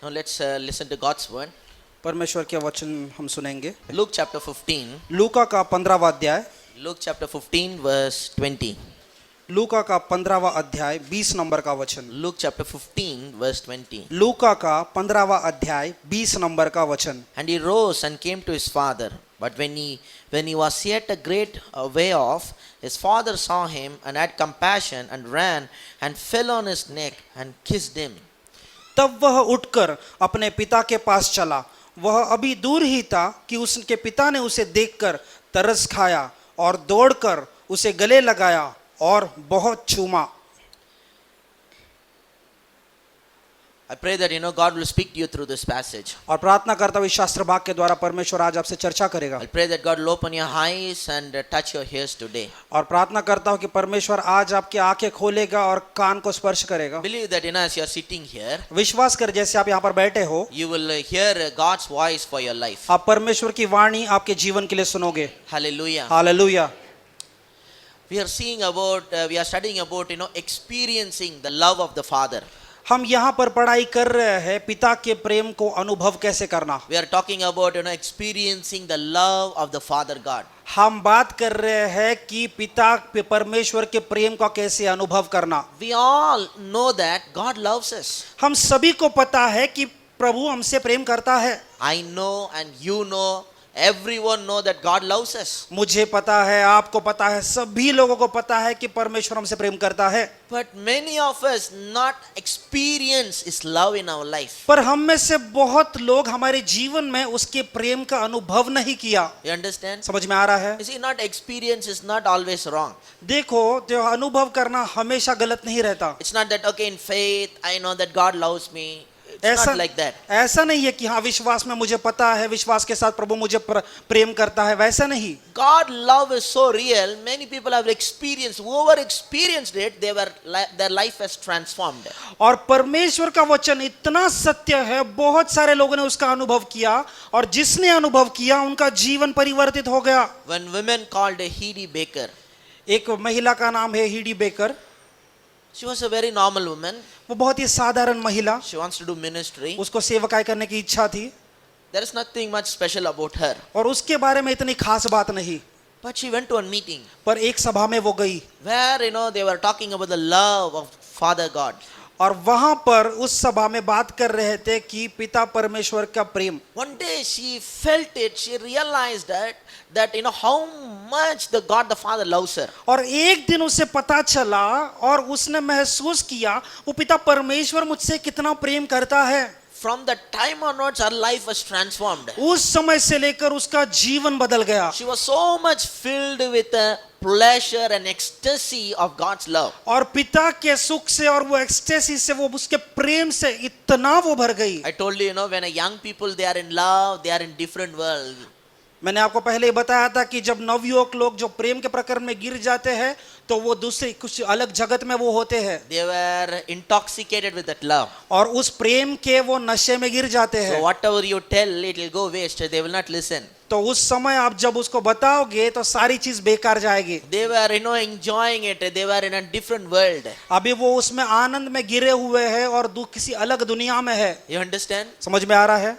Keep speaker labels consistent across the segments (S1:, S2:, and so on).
S1: Now let's listen to God's word.
S2: परमेश्वर के वचन हम सुनेंगे।
S1: Luke chapter 15.
S2: लूका का 15वां अध्याय,
S1: Luke chapter 15 verse 20.
S2: लूका का 15वां अध्याय 20 नंबर का वचन।
S1: Luke chapter 15 verse 20.
S2: लूका का 15वां अध्याय 20 नंबर का वचन।
S1: And he rose and came to his father. But when he was yet a great way off, his father saw him and had compassion and ran and fell on his neck and kissed him.
S2: तब वह उठकर अपने पिता के पास चला। वह अभी दूर ही था कि उसके पिता ने उसे देखकर तरस खाया और दौड़कर उसे गले लगाया और बहुत चूमा।
S1: I pray that God will speak to you through this passage.
S2: और प्रार्थना करता हूं इस शास्त्र भाग के द्वारा परमेश्वर आज आपसे चर्चा करेगा।
S1: I pray that God will open your eyes and touch your ears today.
S2: और प्रार्थना करता हूं कि परमेश्वर आज आपकी आंखें खोलेगा और कान को स्पर्श करेगा।
S1: Believe that as you are sitting here,
S2: विश्वास कर जैसे आप यहाँ पर बैठे हो,
S1: you will hear God's voice for your life.
S2: आप परमेश्वर की वाणी आपके जीवन के लिए सुनोगे।
S1: Hallelujah.
S2: Hallelujah.
S1: We are studying about experiencing the love of the Father.
S2: हम यहाँ पर पढ़ाई कर रहे हैं पिता के प्रेम को अनुभव कैसे करना।
S1: We are talking about experiencing the love of the Father God.
S2: हम बात कर रहे हैं कि पिता परमेश्वर के प्रेम का कैसे अनुभव करना।
S1: We all know that God loves us.
S2: हम सभी को पता है कि प्रभु हमसे प्रेम करता है।
S1: I know and you know, everyone know that God loves us.
S2: मुझे पता है, आपको पता है, सभी लोगों को पता है कि परमेश्वर हमसे प्रेम करता है।
S1: But many of us not experience His love in our life.
S2: पर हम में से बहुत लोग हमारे जीवन में उसके प्रेम का अनुभव नहीं किया।
S1: You understand?
S2: समझ में आ रहा है?
S1: You see, not experience is not always wrong.
S2: देखो, जो अनुभव करना हमेशा गलत नहीं रहता।
S1: It's not that okay, in faith I know that God loves me. It's not like that.
S2: ऐसा नहीं है कि हाँ विश्वास में मुझे पता है, विश्वास के साथ प्रभु मुझे प्रेम करता है, वैसा नहीं।
S1: God love is so real. Many people have experienced, whoever experienced it, their life has transformed.
S2: और परमेश्वर का वचन इतना सत्य है, बहुत सारे लोगों ने उसका अनुभव किया और जिसने अनुभव किया उनका जीवन परिवर्तित हो गया।
S1: When women called Hedy Baker,
S2: एक महिला का नाम है हीडी baker.
S1: she was a very normal woman.
S2: वो बहुत ही साधारण महिला,
S1: She wants to do ministry.
S2: उसको सेवकाई करने की इच्छा थी
S1: There is nothing much special about her.
S2: और उसके बारे में इतनी खास बात नहीं।
S1: But she went to a meeting
S2: पर एक सभा में वो गई
S1: where they were talking about the love of Father God.
S2: और वहां पर उस सभा में बात कर रहे थे कि पिता परमेश्वर का प्रेम।
S1: One day she felt it. She realized that how much the God the Father loves her.
S2: और एक दिन उसे पता चला और उसने महसूस किया वो पिता परमेश्वर मुझसे कितना प्रेम करता है।
S1: From that time onwards, her life was transformed.
S2: उस समय से लेकर उसका जीवन बदल गया।
S1: She was so much filled with the pleasure and ecstasy of God's love.
S2: और पिता के सुख से और वो एक्सटेसी से, वो उसके प्रेम से इतना वो भर गई।
S1: I told you, when a young people they are in love, they are in different world.
S2: मैंने आपको पहले ही बताया था कि जब नवयुवक लोग जो प्रेम के प्रकरण में गिर जाते हैं तो वो दूसरी कुछ अलग जगत में वो होते हैं।
S1: They were intoxicated with that love.
S2: और उस प्रेम के वो नशे में गिर जाते हैं।
S1: So whatever you tell, it will go waste. They will not listen.
S2: तो उस समय आप जब उसको बताओगे तो सारी चीज बेकार जाएगी।
S1: They were enjoying it. They were in a different world.
S2: अभी वो उसमें आनंद में गिरे हुए हैं और किसी अलग दुनिया में है।
S1: You understand?
S2: समझ में आ रहा है?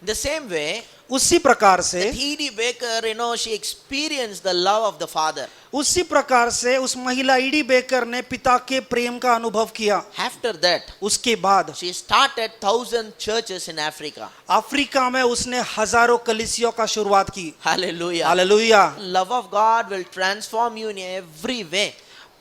S1: The same way,
S2: उसी प्रकार से
S1: Hedy Baker, she experienced the love of the Father.
S2: उसी प्रकार से उस महिला ईडी बेकर ने पिता के प्रेम का अनुभव किया।
S1: After that,
S2: उसके बाद
S1: she started 1,000 churches in Africa.
S2: Africa में उसने हजारों कलीसियों का शुरुआत की।
S1: Hallelujah.
S2: Hallelujah.
S1: Love of God will transform you in every way.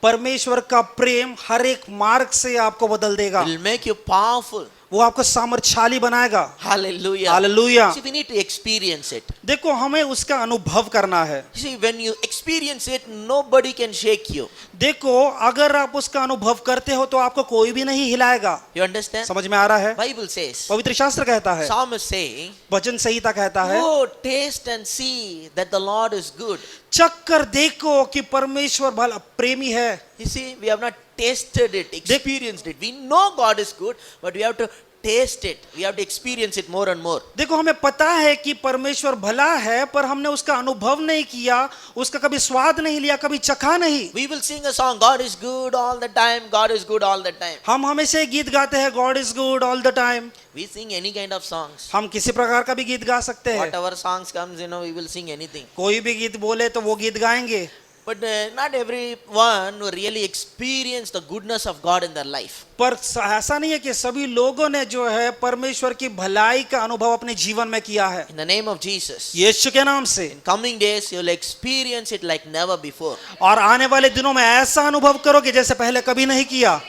S2: परमेश्वर का प्रेम हर एक मार्ग से आपको बदल देगा।
S1: It will make you powerful.
S2: वो आपको सामर्थ्यशाली बनाएगा।
S1: Hallelujah.
S2: Hallelujah.
S1: See, we need to experience it.
S2: देखो, हमें उसका अनुभव करना है।
S1: See, when you experience it, nobody can shake you.
S2: देखो, अगर आप उसका अनुभव करते हो तो आपको कोई भी नहीं हिलाएगा।
S1: You understand?
S2: समझ में आ रहा है?
S1: Bible says,
S2: पवित्र शास्त्र कहता है,
S1: Psalmist saying,
S2: वचन संहिता कहता है,
S1: oh, taste and see that the Lord is good.
S2: चख कर देखो कि परमेश्वर भला प्रेमी है।
S1: You see, we have not tasted it, experienced it. We know God is good, but we have to taste it. We have to experience it more and more.
S2: देखो, हमें पता है कि परमेश्वर भला है, पर हमने उसका अनुभव नहीं किया, उसका कभी स्वाद नहीं लिया, कभी चखा नहीं।
S1: We will sing a song, God is good all the time, God is good all the time.
S2: हम हमेशा ये गीत गाते हैं, God is good all the time.
S1: We sing any kind of songs.
S2: हम किसी प्रकार का भी गीत गा सकते हैं,
S1: Whatever songs comes, we will sing anything.
S2: कोई भी गीत बोले तो वो गीत गाएंगे।
S1: But not everyone who really experience the goodness of God in their life.
S2: पर ऐसा नहीं है कि सभी लोगों ने जो है परमेश्वर की भलाई का अनुभव अपने जीवन में किया है।
S1: In the name of Jesus.
S2: यीशु के नाम से।
S1: In coming days, you will experience it like never before.
S2: और आने वाले दिनों में ऐसा अनुभव करोगे जैसे पहले कभी नहीं किया।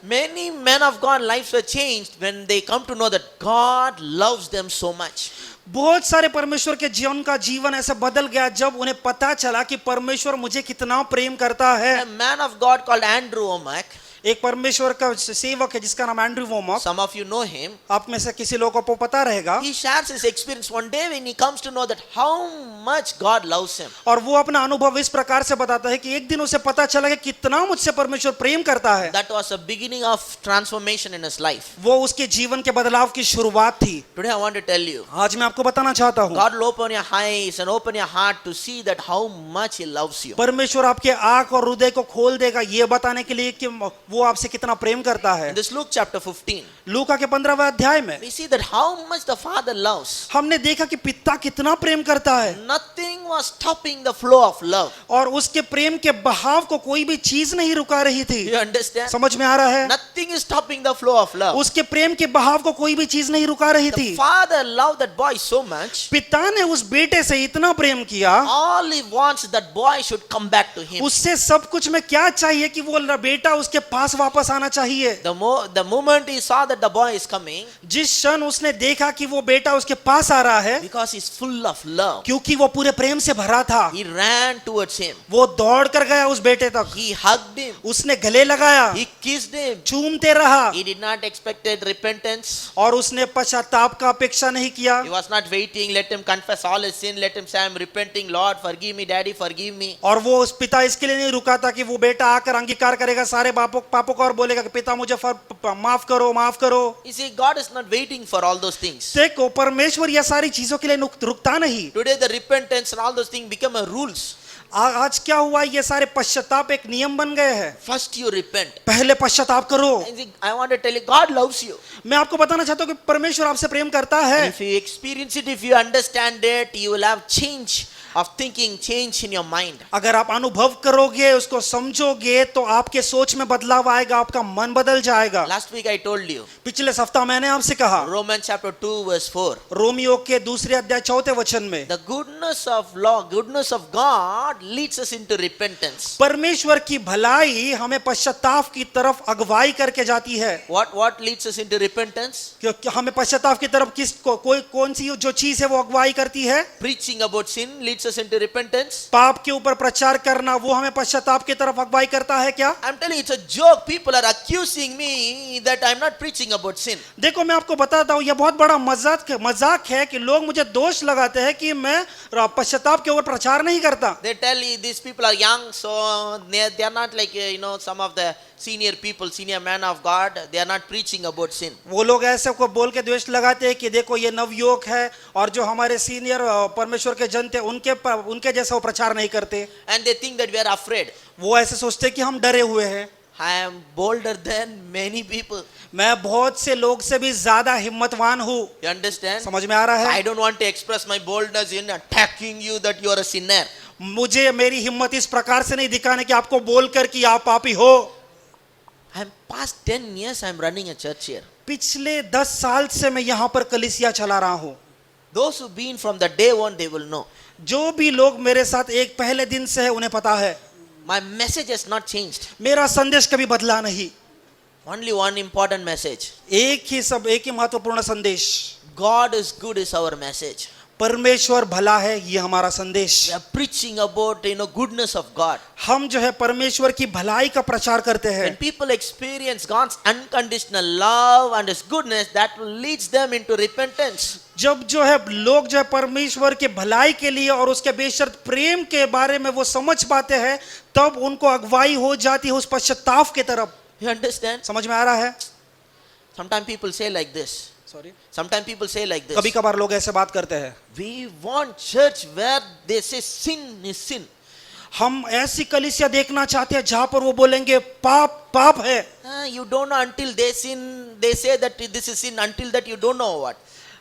S1: Many men of God lives were changed when they come to know that God loves them so much.
S2: बहुत सारे परमेश्वर के जीवन का जीवन ऐसे बदल गया जब उन्हें पता चला कि परमेश्वर मुझे कितना प्रेम करता है।
S1: A man of God called Andrew Wommack.
S2: एक परमेश्वर का सेवक है जिसका नाम Andrew वोमक।
S1: Some of you know him.
S2: आप में से किसी लोगों को पता रहेगा।
S1: He shares his experience one day when he comes to know that how much God loves him.
S2: और वो अपना अनुभव इस प्रकार से बताता है कि एक दिन उसे पता चला कि कितना मुझसे परमेश्वर प्रेम करता है।
S1: That was a beginning of transformation in his life.
S2: वो उसके जीवन के बदलाव की शुरुआत थी।
S1: Today I want to tell you,
S2: आज मैं आपको बताना चाहता हूँ,
S1: God will open your eyes and open your heart to see that how much He loves you.
S2: परमेश्वर आपके आँख और हृदय को खोल देगा ये बताने के लिए कि वो आपसे कितना प्रेम करता है।
S1: In this Luke chapter 15,
S2: लूका के 15वें अध्याय में
S1: we see that how much the Father loves.
S2: हमने देखा कि पिता कितना प्रेम करता है
S1: Nothing was stopping the flow of love.
S2: और उसके प्रेम के बहाव को कोई भी चीज नहीं रुका रही थी।
S1: You understand?
S2: समझ में आ रहा है?
S1: Nothing is stopping the flow of love.
S2: उसके प्रेम के बहाव को कोई भी चीज नहीं रुका रही
S1: The
S2: थी।
S1: Father loved that boy so much.
S2: पिता ने उस बेटे से इतना प्रेम किया,
S1: All he wants that boy should come back to him.
S2: उससे सब कुछ में क्या चाहिए कि वो बेटा उसके पास वापस आना चाहिए।
S1: The moment he saw that the boy is coming,
S2: जिस क्षण उसने देखा कि वो बेटा उसके पास आ रहा है,
S1: because he's full of love,
S2: क्योंकि वो पूरे प्रेम से भरा था,
S1: he ran towards him.
S2: वो दौड़ कर गया उस बेटे तक,
S1: He hugged him.
S2: उसने गले लगाया,
S1: He kissed him.
S2: चूमते रहा
S1: He did not expected repentance.
S2: और उसने पश्चाताप का अपेक्षा नहीं किया।
S1: He was not waiting. Let him confess all his sin. Let him say, I'm repenting. Lord, forgive me. Daddy, forgive me.
S2: और वो उस पिता इसके लिए नहीं रुका था कि वो बेटा आकर अंगीकार करेगा सारे पापों का और बोलेगा कि पिता मुझे माफ करो माफ करो।
S1: You see, God is not waiting for all those things.
S2: देखो, परमेश्वर ये सारी चीजों के लिए रुकता नहीं।
S1: Today, the repentance and all those things become a rules.
S2: आज क्या हुआ, ये सारे पश्चाताप एक नियम बन गए हैं।
S1: First, you repent.
S2: पहले पश्चाताप करो।
S1: And see, I want to tell you, God loves you.
S2: मैं आपको बताना चाहता हूँ कि परमेश्वर आपसे प्रेम करता है।
S1: If you experience it, if you understand it, you will have change of thinking, change in your mind.
S2: अगर आप अनुभव करोगे, उसको समझोगे, तो आपके सोच में बदलाव आएगा, आपका मन बदल जाएगा।
S1: Last week I told you,
S2: पिछले सप्ताह मैंने आपसे कहा,
S1: Romans chapter 2 verse 4.
S2: रोमियो के 2 अध्याय 4 वचन में,
S1: The goodness of law, goodness of God leads us into repentance.
S2: परमेश्वर की भलाई हमें पश्चाताप की तरफ अगुवाई करके जाती है।
S1: What leads us into repentance?
S2: क्योंकि हमें पश्चाताप की तरफ कौन सी जो चीज है वो अगुवाई करती है?
S1: Preaching about sin leads us into repentance.
S2: पाप के ऊपर प्रचार करना वो हमें पश्चाताप की तरफ अगुवाई करता है क्या?
S1: I'm telling you, it's a joke. People are accusing me that I'm not preaching about sin.
S2: देखो, मैं आपको बताता हूँ, ये बहुत बड़ा मजाक है कि लोग मुझे दोष लगाते हैं कि मैं पश्चाताप के ऊपर प्रचार नहीं करता।
S1: They tell you these people are young, so they are not like some of the senior people, senior men of God. They are not preaching about sin.
S2: वो लोग ऐसे को बोल के द्वेष लगाते हैं कि देखो ये नवयुवक है और जो हमारे सीनियर परमेश्वर के जन थे उनके जैसा वो प्रचार नहीं करते।
S1: And they think that we are afraid.
S2: वो ऐसे सोचते हैं कि हम डरे हुए हैं।
S1: I am bolder than many people.
S2: मैं बहुत से लोग से भी ज्यादा हिम्मतवान हूँ।
S1: You understand?
S2: समझ में आ रहा है?
S1: I don't want to express my boldness in attacking you that you are a sinner.
S2: मुझे मेरी हिम्मत इस प्रकार से नहीं दिखाने कि आपको बोलकर कि आप पापी हो।
S1: I'm past 10 years I'm running a church here.
S2: पिछले 10 साल से मैं यहाँ पर कलीसिया चला रहा हूँ।
S1: Those who've been from the day one, they will know.
S2: जो भी लोग मेरे साथ एक पहले दिन से है उन्हें पता है।
S1: My message has not changed.
S2: मेरा संदेश कभी बदला नहीं।
S1: Only one important message.
S2: एक ही महत्वपूर्ण संदेश।
S1: God is good is our message.
S2: परमेश्वर भला है, ये हमारा संदेश।
S1: We are preaching about goodness of God.
S2: हम जो है परमेश्वर की भलाई का प्रचार करते हैं।
S1: When people experience God's unconditional love and His goodness, that will leads them into repentance.
S2: जब जो है लोग जो है परमेश्वर के भलाई के लिए और उसके बेशर्त प्रेम के बारे में वो समझ पाते हैं, तब उनको अगुवाई हो जाती है उस पश्चाताप की तरफ।
S1: You understand?
S2: समझ में आ रहा है?
S1: Sometimes people say like this.
S2: Sorry,
S1: Sometimes people say like this.
S2: कभी कभार लोग ऐसे बात करते हैं,
S1: We want church where they say sin is sin.
S2: हम ऐसी कलीसिया देखना चाहते हैं जहां पर वो बोलेंगे पाप पाप है.
S1: You don't know until they sin. They say that this is sin. Until that you don't know what.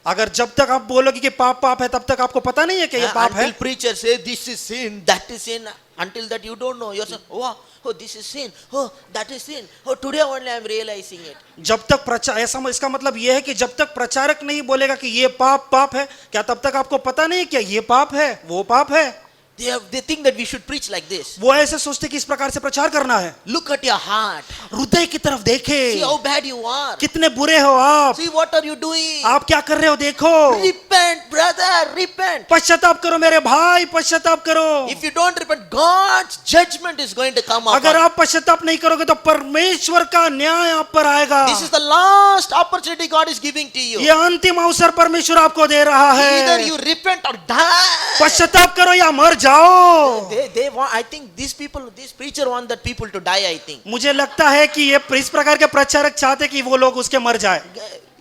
S2: अगर जब तक आप बोलोगे कि पाप पाप है तब तक आपको पता नहीं है कि ये पाप है.
S1: Until preacher say this is sin, that is sin. Until that you don't know. You're saying, oh, this is sin. Oh, that is sin. Oh, today only I'm realizing it.
S2: जब तक प्रचार ऐसा, इसका मतलब यह है कि जब तक प्रचारक नहीं बोलेगा कि ये पाप पाप है, क्या तब तक आपको पता नहीं क्या ये पाप है वो पाप है.
S1: They think that we should preach like this.
S2: वो ऐसे सोचते कि इस प्रकार से प्रचार करना है.
S1: Look at your heart.
S2: हृदय की तरफ देखे,
S1: See how bad you are.
S2: कितने बुरे हो आप,
S1: See what are you doing?
S2: आप क्या कर रहे हो देखो.
S1: Repent, brother, repent.
S2: पश्चाताप करो मेरे भाई, पश्चाताप करो.
S1: If you don't repent, God's judgment is going to come
S2: अगर
S1: upon.
S2: आप पश्चाताप नहीं करोगे तो परमेश्वर का न्याय आप पर आएगा.
S1: This is the last opportunity God is giving to you.
S2: ये अंतिम अवसर परमेश्वर आपको दे रहा
S1: Either
S2: है.
S1: you repent or die.
S2: पश्चाताप करो या मर जाओ.
S1: They want. I think these people, this preacher want that people to die. I think.
S2: मुझे लगता है कि ये इस प्रकार के प्रचारक चाहते कि वो लोग उसके मर जाए.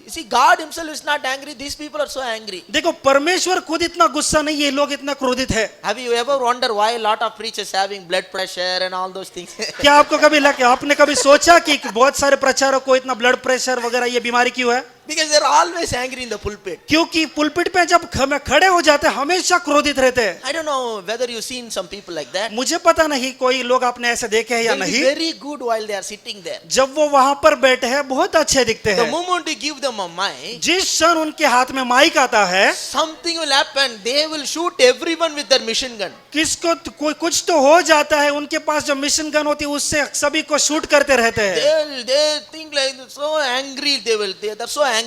S1: You see, God Himself is not angry. These people are so angry.
S2: देखो परमेश्वर खुद इतना गुस्सा नहीं, ये लोग इतना क्रोधित है.
S1: Have you ever wondered why a lot of preachers having blood pressure and all those things?
S2: क्या आपको कभी आपने कभी सोचा कि बहुत सारे प्रचारक को इतना ब्लड प्रेशर वगैरह ये बीमारी क्यों है?
S1: Because they're always angry in the pulpit.
S2: क्योंकि पुलपिट पे जब खड़े हो जाते हैं हमेशा क्रोधित रहते हैं.
S1: I don't know whether you've seen some people like that.
S2: मुझे पता नहीं कोई लोग आपने ऐसे देखे हैं या
S1: They'll be
S2: नहीं.
S1: very good while they are sitting there.
S2: जब वो वहां पर बैठे हैं बहुत अच्छे दिखते
S1: The
S2: हैं.
S1: moment you give them a mic,
S2: जिस क्षण उनके हाथ में माइक आता है,
S1: something will happen. They will shoot everyone with their machine gun.
S2: किसको कोई कुछ तो हो जाता है. उनके पास जो मिशन गन होती है उससे सभी को शूट करते रहते हैं.
S1: They think like so angry. They're so angry.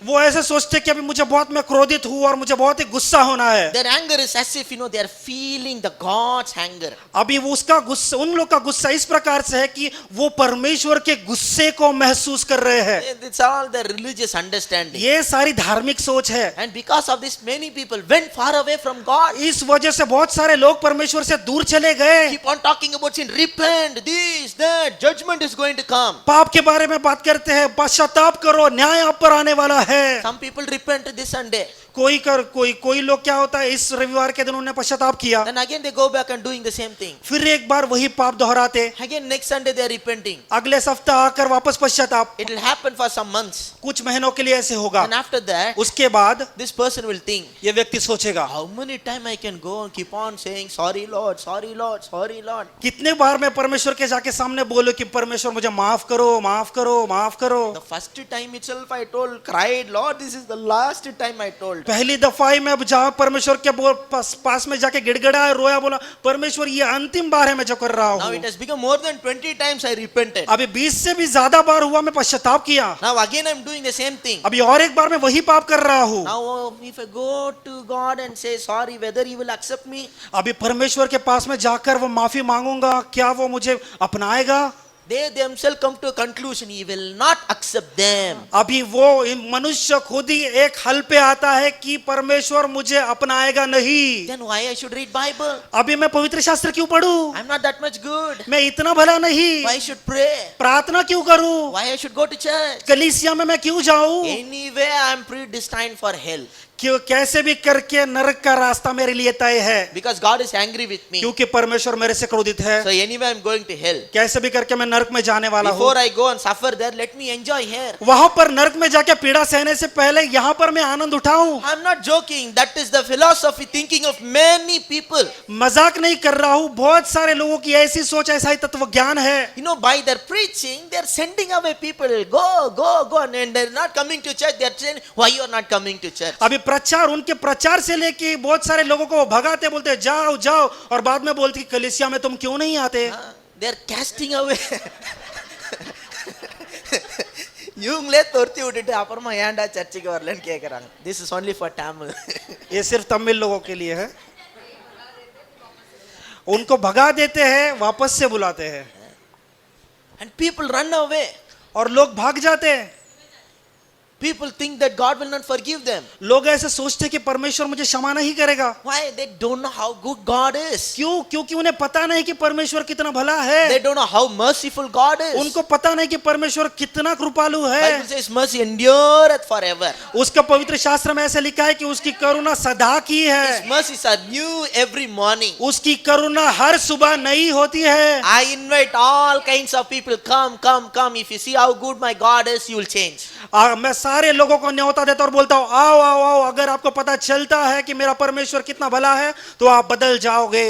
S2: वो ऐसे सोचते कि अभी मुझे बहुत मैं क्रोधित हूँ और मुझे बहुत ही गुस्सा होना है.
S1: Their anger is as if they are feeling the God's anger.
S2: अभी वो उसका गुस्सा, उन लोग का गुस्सा इस प्रकार से है कि वो परमेश्वर के गुस्से को महसूस कर रहे हैं.
S1: It's all the religious understanding.
S2: ये सारी धार्मिक सोच है.
S1: And because of this, many people went far away from God.
S2: इस वजह से बहुत सारे लोग परमेश्वर से दूर चले गए.
S1: Keep on talking about sin. Repent, this, that. Judgment is going to come.
S2: पाप के बारे में बात करते हैं, पश्चाताप करो, न्याय आप पर आने वाला है.
S1: Some people repent this Sunday.
S2: कोई लोग क्या होता है, इस रविवार के दिन उन्होंने पश्चाताप किया,
S1: Then again they go back and doing the same thing.
S2: फिर एक बार वही पाप दोहराते,
S1: Again next Sunday they are repenting.
S2: अगले सप्ताह आकर वापस पश्चाताप.
S1: It will happen for some months.
S2: कुछ महीनों के लिए ऐसे होगा.
S1: And after that,
S2: उसके बाद
S1: this person will think,
S2: ये व्यक्ति सोचेगा,
S1: how many times I can go and keep on saying sorry Lord, sorry Lord, sorry Lord.
S2: कितने बार मैं परमेश्वर के जाके सामने बोलूं कि परमेश्वर मुझे माफ करो, माफ करो, माफ करो.
S1: The first time itself I cried, Lord, this is the last time I told.
S2: पहली दफा ही मैं जहाँ परमेश्वर के पास में जाके गिड़गिड़ाया, रोया, बोला परमेश्वर ये अंतिम बार है मैं जो कर रहा
S1: Now
S2: हूँ.
S1: it has become more than 20 times I repented.
S2: अभी 20 से भी ज्यादा बार हुआ मैं पश्चाताप किया.
S1: Now again I'm doing the same thing.
S2: अभी और एक बार मैं वही पाप कर रहा हूँ.
S1: Now if I go to God and say sorry, whether He will accept me?
S2: अभी परमेश्वर के पास में जाकर वो माफी मांगूंगा, क्या वो मुझे अपनाएगा?
S1: They themselves come to a conclusion, He will not accept them.
S2: अभी वो मनुष्य खुद ही एक हल पे आता है कि परमेश्वर मुझे अपनाएगा नहीं.
S1: Then why I should read Bible?
S2: अभी मैं पवित्र शास्त्र क्यों पढूं?
S1: I'm not that much good.
S2: मैं इतना भला नहीं.
S1: Why I should pray?
S2: प्रार्थना क्यों करूं?
S1: Why I should go to church?
S2: कलीसिया में मैं क्यों जाऊं?
S1: Anyway, I'm predestined for hell.
S2: क्यों कैसे भी करके नरक का रास्ता मेरे लिए तय है.
S1: Because God is angry with me.
S2: क्योंकि परमेश्वर मेरे से क्रोधित है.
S1: So anyway, I'm going to hell.
S2: कैसे भी करके मैं नरक में जाने वाला हूँ.
S1: Before I go and suffer there, let me enjoy here.
S2: वहां पर नरक में जाके पीड़ा सहने से पहले यहाँ पर मैं आनंद उठाऊं.
S1: I'm not joking. That is the philosophy thinking of many people.
S2: मजाक नहीं कर रहा हूँ. बहुत सारे लोगों की ऐसी सोच, ऐसा ही तत्व ज्ञान है.
S1: You know, by their preaching, they're sending away people. Go, and they're not coming to church. They're saying, why you are not coming to church?
S2: अभी प्रचार, उनके प्रचार से लेके बहुत सारे लोगों को वो भगाते, बोलते जाओ जाओ, और बाद में बोलते कि कलीसिया में तुम क्यों नहीं आते.
S1: They're casting away. இவங்களே துரத்தி விட்டுட்டு அப்புறமா ஏன்டா சர்ச்சுக்கு வரலன்னு கேக்குறாங்க. This is only for Tamil.
S2: ये सिर्फ तमिल लोगों के लिए है. उनको भगा देते हैं, वापस से बुलाते हैं.
S1: And people run away.
S2: और लोग भाग जाते हैं.
S1: People think that God will not forgive them.
S2: लोग ऐसे सोचते हैं कि परमेश्वर मुझे क्षमा नहीं करेगा।
S1: Why? They don't know how good God is.
S2: क्यों? क्योंकि उन्हें पता नहीं कि परमेश्वर कितना भला है।
S1: They don't know how merciful God is.
S2: उनको पता नहीं कि परमेश्वर कितना कृपालु है।
S1: Bible says mercy endureth forever.
S2: उसका पवित्र शास्त्र में ऐसे लिखा है कि उसकी करुणा सदा की है।
S1: His mercies are new every morning.
S2: उसकी करुणा हर सुबह नई होती है।
S1: I invite all kinds of people, come, come, come. If you see how good my God is, you will change.
S2: मैं सारे लोगों को न्योता देता और बोलता हूँ आओ आओ आओ, अगर आपको पता चलता है कि मेरा परमेश्वर कितना भला है तो आप बदल जाओगे।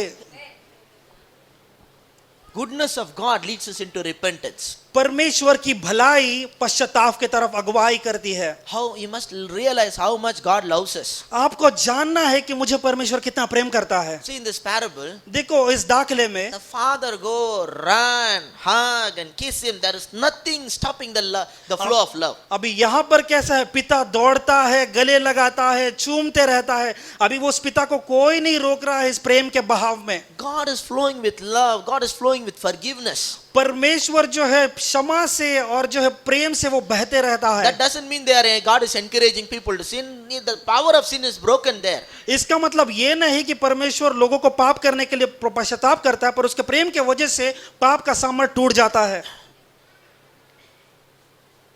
S1: Goodness of God leads us into repentance.
S2: परमेश्वर की भलाई पश्चाताप की तरफ अगुवाई करती है।
S1: How you must realize how much God loves us.
S2: आपको जानना है कि मुझे परमेश्वर कितना प्रेम करता है।
S1: See in this parable,
S2: देखो इस दाखले में
S1: the father go, run, hug and kiss him. There is nothing stopping the flow of love.
S2: अभी यहाँ पर कैसा है, पिता दौड़ता है, गले लगाता है, चूमते रहता है। अभी वो उस पिता को कोई नहीं रोक रहा है इस प्रेम के बहाव में।
S1: God is flowing with love. God is flowing with forgiveness.
S2: परमेश्वर जो है क्षमा से और जो है प्रेम से वो बहते रहता है।
S1: That doesn't mean God is encouraging people to sin. The power of sin is broken there.
S2: इसका मतलब ये नहीं कि परमेश्वर लोगों को पाप करने के लिए पश्चाताप करता है, पर उसके प्रेम के वजह से पाप का सामर्थ्य टूट जाता है।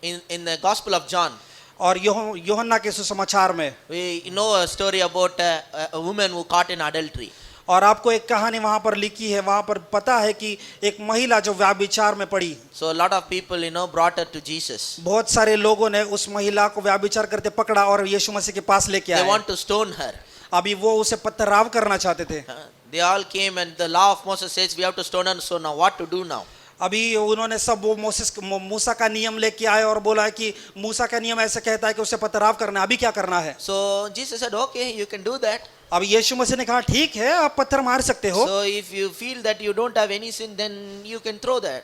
S1: In the Gospel of John,
S2: और यूहन्ना के सुसमाचार में
S1: we know a story about a woman who caught in adultery.
S2: और आपको एक कहानी वहां पर लिखी है, वहां पर पता है कि एक महिला जो व्याभिचार में पड़ी।
S1: So a lot of people, brought her to Jesus.
S2: बहुत सारे लोगों ने उस महिला को व्याभिचार करते पकड़ा और यीशु मसीह के पास लेके
S1: They
S2: आए।
S1: want to stone her.
S2: अभी वो उसे पत्थरवाह करना चाहते थे।
S1: They all came and the law of Moses says we have to stone her. So now what to do now?
S2: अभी उन्होंने सब वो मूसा का नियम लेके आए और बोला कि मूसा का नियम ऐसे कहता है कि उसे पत्थरवाह करना है, अभी क्या करना है।
S1: So Jesus said, okay, you can do that.
S2: अब यीशु मसीह ने कहा ठीक है, आप पत्थर मार सकते हो।
S1: So if you feel that you don't have any sin, then you can throw the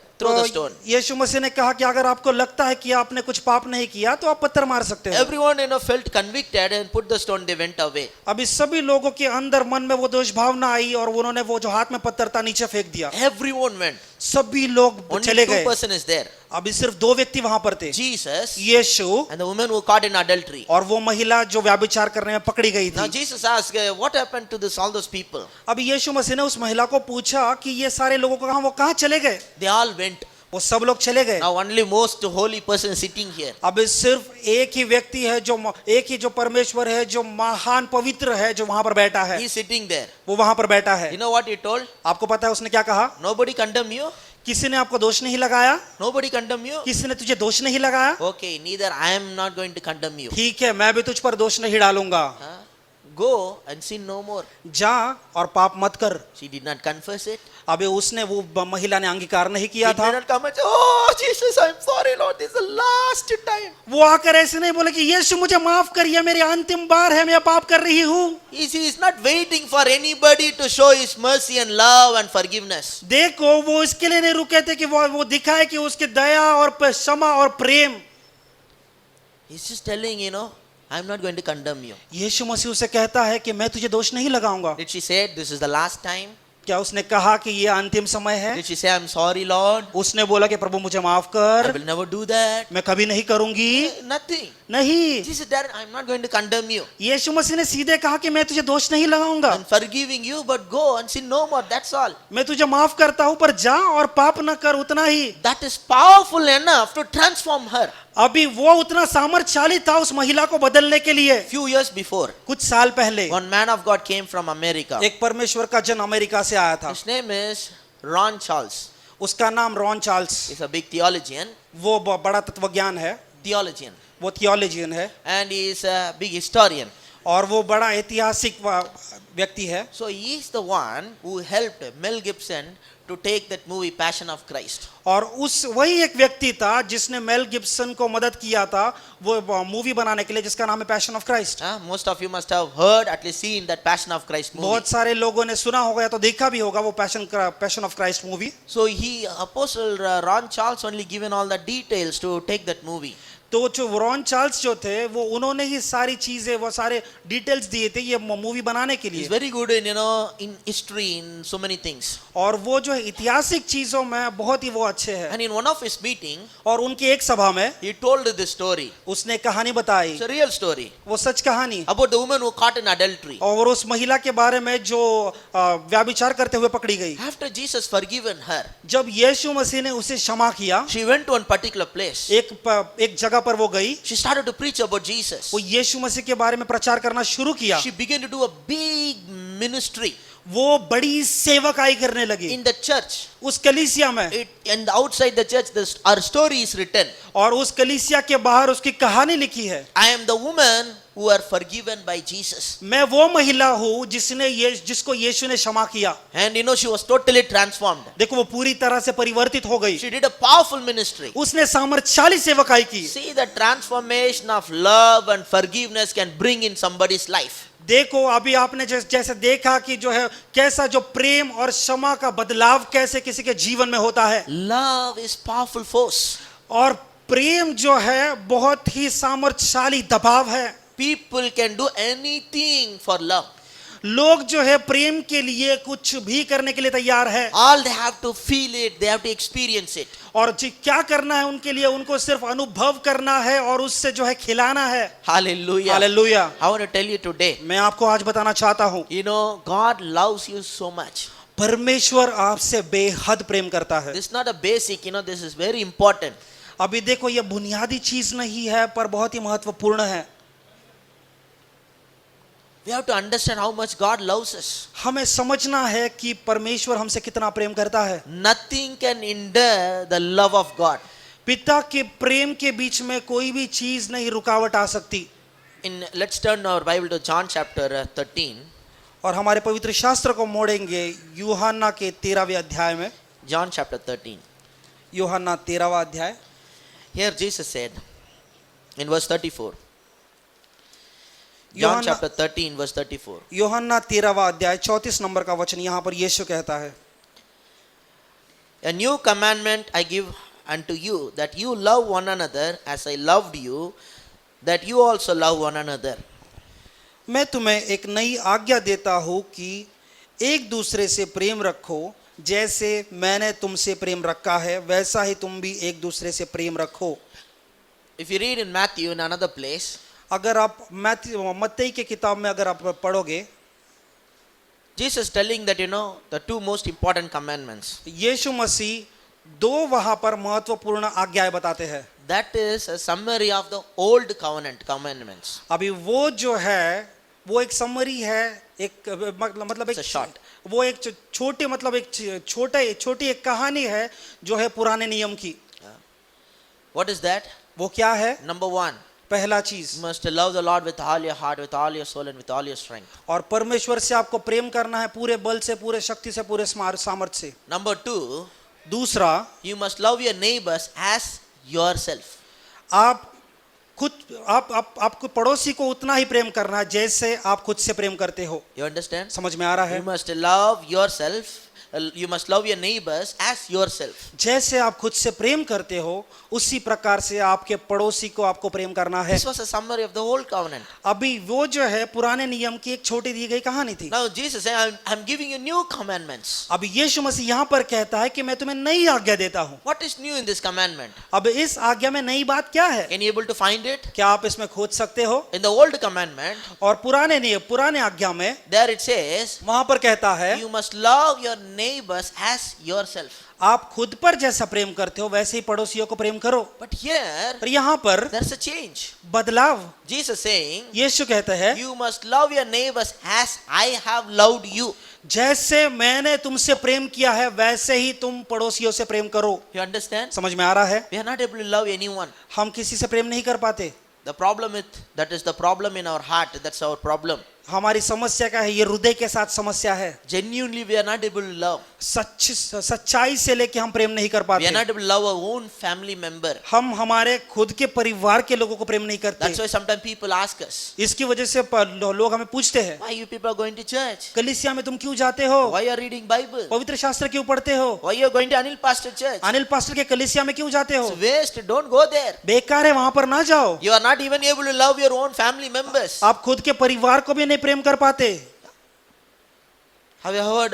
S1: stone.
S2: यीशु मसीह ने कहा कि अगर आपको लगता है कि आपने कुछ पाप नहीं किया तो आप पत्थर मार सकते हो।
S1: Everyone felt convicted and put the stone. They went away.
S2: अभी सभी लोगों के अंदर मन में वो दोष भावना आई और उन्होंने वो जो हाथ में पत्थर था नीचे फेंक दिया।
S1: Everyone went.
S2: सभी लोग
S1: Only
S2: चले
S1: two
S2: गए।
S1: person is there.
S2: अभी सिर्फ दो व्यक्ति वहां पर थे,
S1: Jesus
S2: Yeshu
S1: and the woman who caught in adultery.
S2: और वो महिला जो व्याभिचार करने में पकड़ी गई
S1: Now
S2: थी।
S1: Jesus asked, what happened to all those people?
S2: अभी यीशु मसीह ने उस महिला को पूछा कि ये सारे लोगों को वो कहाँ चले गए।
S1: They all went.
S2: वो सब लोग चले गए।
S1: Now only most holy person is sitting here.
S2: अब सिर्फ एक ही व्यक्ति है जो परमेश्वर है, जो महान पवित्र है, जो वहां पर बैठा है।
S1: He is sitting there.
S2: वो वहां पर बैठा है।
S1: You know what he told?
S2: आपको पता है उसने क्या कहा?
S1: Nobody condemn you.
S2: किसी ने आपको दोष नहीं लगाया?
S1: Nobody condemn you.
S2: किसी ने तुझे दोष नहीं लगाया?
S1: Okay, neither I am not going to condemn you.
S2: ठीक है, मैं भी तुझ पर दोष नहीं डालूंगा।
S1: Go and sin no more.
S2: जा और पाप मत कर।
S1: She did not confess it.
S2: अबे उसने वो महिला ने अंगीकार नहीं किया
S1: She
S2: था।
S1: did not come and say, oh Jesus, I'm sorry Lord, this is the last time.
S2: वो आकर ऐसे नहीं बोले कि यीशु मुझे माफ कर, ये मेरी अंतिम बार है, मैं पाप कर रही हूँ।
S1: He is not waiting for anybody to show his mercy and love and forgiveness.
S2: देखो वो इसके लिए नहीं रुके थे कि वो दिखाए कि उसकी दया और क्षमा और प्रेम।
S1: He's just telling, I'm not going to condemn you.
S2: यीशु मसीह उसे कहता है कि मैं तुझे दोष नहीं लगाऊंगा।
S1: Did she say this is the last time?
S2: क्या उसने कहा कि ये अंतिम समय है?
S1: Did she say I'm sorry Lord?
S2: उसने बोला कि प्रभु मुझे माफ
S1: I
S2: कर,
S1: will never do that.
S2: मैं कभी नहीं करूंगी।
S1: Nothing.
S2: नहीं,
S1: Jesus said, I'm not going to condemn you.
S2: यीशु मसीह ने सीधे कहा कि मैं तुझे दोष नहीं लगाऊंगा।
S1: I'm forgiving you, but go and sin no more. That's all.
S2: मैं तुझे माफ करता हूं, पर जा और पाप न कर, उतना ही।
S1: That is powerful enough to transform her.
S2: अभी वो उतना सामर्थ्यशाली था उस महिला को बदलने के लिए।
S1: Few years before,
S2: कुछ साल पहले
S1: one man of God came from America.
S2: एक परमेश्वर का जन अमेरिका से आया था।
S1: His name is Ron Charles.
S2: उसका नाम Ron Charles.
S1: He's a big theologian.
S2: वो बड़ा तत्वज्ञान है,
S1: Theologian.
S2: वो थियोलॉजियन है
S1: And he is a big historian.
S2: और वो बड़ा ऐतिहासिक व्यक्ति है।
S1: So he is the one who helped Mel Gibson to take that movie Passion of Christ.
S2: और वही एक व्यक्ति था जिसने मेल गिब्सन को मदद किया था वो मूवी बनाने के लिए जिसका नाम है passion of Christ.
S1: Most of you must have heard, at least seen that Passion of Christ movie.
S2: बहुत सारे लोगों ने सुना होगा या तो देखा भी होगा वो passion of Christ movie.
S1: So Apostle Ron Charles only given all the details to take that movie.
S2: तो जो रॉन चार्ल्स जो थे वो उन्होंने ही सारी चीजें वो सारे डिटेल्स दिए थे ये मूवी बनाने के
S1: He's
S2: लिए
S1: very good in, in history, in so many things.
S2: और वो जो है ऐतिहासिक चीजों में बहुत ही वो अच्छे हैं
S1: And in one of his meeting,
S2: और उनकी एक सभा में
S1: he told this story.
S2: उसने कहानी बताई
S1: It's a real story
S2: वो सच कहानी
S1: about the woman who caught in adultery.
S2: और उस महिला के बारे में जो व्याभिचार करते हुए पकड़ी गई
S1: After Jesus forgiven her,
S2: जब यीशु मसीह ने उसे क्षमा किया
S1: she went to one particular place.
S2: एक जगह पर वो गई
S1: She started to preach about Jesus.
S2: वो यीशु मसीह के बारे में प्रचार करना शुरू किया
S1: She began to do a big ministry
S2: वो बड़ी सेवकाई करने लगी
S1: in the church.
S2: उस कलीसिया में
S1: And outside the church, our story is written.
S2: और उस कलीसिया के बाहर उसकी कहानी लिखी है
S1: I am the woman who are forgiven by Jesus.
S2: मैं वो महिला हूँ जिसको यीशु ने क्षमा किया
S1: And she was totally transformed.
S2: देखो वो पूरी तरह से परिवर्तित हो गई
S1: She did a powerful ministry.
S2: उसने सामर्थ्यशाली सेवकाई की
S1: See, the transformation of love and forgiveness can bring in somebody's life.
S2: देखो अभी आपने जैसे देखा कि जो है कैसा जो प्रेम और क्षमा का बदलाव कैसे किसी के जीवन में होता है
S1: Love is powerful force.
S2: और प्रेम जो है बहुत ही सामर्थ्यशाली दबाव है
S1: People can do anything for love.
S2: लोग जो है प्रेम के लिए कुछ भी करने के लिए तैयार है
S1: All they have to feel it, they have to experience it.
S2: और जी क्या करना है उनके लिए उनको सिर्फ अनुभव करना है और उससे जो है खिलाना है
S1: Hallelujah.
S2: Hallelujah
S1: I want to tell you today,
S2: मैं आपको आज बताना चाहता हूँ
S1: God loves you so much.
S2: परमेश्वर आपसे बेहद प्रेम करता है
S1: This is not a basic, this is very important.
S2: अभी देखो ये बुनियादी चीज नहीं है पर बहुत ही महत्वपूर्ण है
S1: We have to understand how much God loves us.
S2: हमें समझना है कि परमेश्वर हमसे कितना प्रेम करता है
S1: Nothing can hinder the love of God.
S2: पिता के प्रेम के बीच में कोई भी चीज नहीं रुकावट आ सकती
S1: Let's turn our Bible to John chapter 13.
S2: और हमारे पवित्र शास्त्र को मोड़ेंगे यूहन्ना के 13वें अध्याय में
S1: John chapter 13.
S2: यूहन्ना 13वां अध्याय
S1: Here Jesus said in verse 34. John chapter 13 verse 34.
S2: यूहन्ना 13वां अध्याय 34 नंबर का वचन यहाँ पर यीशु कहता है
S1: A new commandment I give unto you, that you love one another as I loved you, that you also love one another.
S2: मैं तुम्हें एक नई आज्ञा देता हूँ कि एक दूसरे से प्रेम रखो जैसे मैंने तुमसे प्रेम रखा है वैसा ही तुम भी एक दूसरे से प्रेम रखो
S1: If you read in Matthew in another place,
S2: अगर आप मत्ती के किताब में अगर आप पढ़ोगे
S1: Jesus telling that the two most important commandments.
S2: यीशु मसीह दो वहां पर महत्वपूर्ण आज्ञाएं बताते हैं
S1: That is a summary of the old covenant commandments.
S2: अभी वो जो है वो एक समरी है एक मतलब
S1: It's a short.
S2: वो एक छोटे मतलब एक छोटी एक कहानी है जो है पुराने नियम की
S1: What is that?
S2: वो क्या है
S1: Number 1,
S2: पहला चीज
S1: you must love the Lord with all your heart, with all your soul, and with all your strength.
S2: और परमेश्वर से आपको प्रेम करना है पूरे बल से पूरे शक्ति से पूरे सामर्थ्य से
S1: Number 2,
S2: दूसरा
S1: you must love your neighbors as yourself.
S2: आप खुद आपको पड़ोसी को उतना ही प्रेम करना है जैसे आप खुद से प्रेम करते हो
S1: You understand?
S2: समझ में आ रहा है
S1: You must love yourself. You must love your neighbors as yourself.
S2: जैसे आप खुद से प्रेम करते हो उसी प्रकार से आपके पड़ोसी को आपको प्रेम करना है
S1: This was a summary of the old covenant.
S2: अभी वो जो है पुराने नियम की एक छोटी दी गई कहानी थी
S1: Now Jesus said, I'm giving you new commandments.
S2: अभी यीशु मसीह यहाँ पर कहता है कि मैं तुम्हें नई आज्ञा देता हूँ
S1: What is new in this commandment?
S2: अब इस आज्ञा में नई बात क्या है
S1: Can you able to find it?
S2: क्या आप इसमें खोज सकते हो
S1: In the old commandment,
S2: और पुराने आज्ञा में
S1: there it says,
S2: वहां पर कहता है
S1: you must love your neighbors as yourself.
S2: आप खुद पर जैसा प्रेम करते हो वैसे ही पड़ोसियों को प्रेम करो
S1: But here,
S2: और यहाँ पर
S1: there's a change.
S2: बदलाव
S1: Jesus saying,
S2: यीशु कहते हैं
S1: you must love your neighbors as I have loved you.
S2: जैसे मैंने तुमसे प्रेम किया है वैसे ही तुम पड़ोसियों से प्रेम करो
S1: You understand?
S2: समझ में आ रहा है
S1: We are not able to love anyone.
S2: हम किसी से प्रेम नहीं कर पाते
S1: The problem is, that is the problem in our heart. That's our problem.
S2: हमारी समस्या क्या है? ये हृदय के साथ समस्या है।
S1: Genuinely, we are not able to love.
S2: सच्चाई से लेके हम प्रेम नहीं कर
S1: We
S2: पाते।
S1: are not able to love our own family member.
S2: हम हमारे खुद के परिवार के लोगों को प्रेम नहीं करते।
S1: That's why sometimes people ask us,
S2: इसकी वजह से लोग हमें पूछते हैं,
S1: why you people are going to church?
S2: कलीसिया में तुम क्यों जाते हो?
S1: Why you are reading Bible?
S2: पवित्र शास्त्र क्यों पढ़ते हो?
S1: Why you are going to Anil Pastor Church?
S2: Anil pastor के कलीसिया में क्यों जाते हो?
S1: It's waste. Don't go there.
S2: बेकार है, वहां पर ना जाओ।
S1: You are not even able to love your own family members.
S2: आप खुद के परिवार को भी नहीं प्रेम कर पाते।
S1: Have you heard?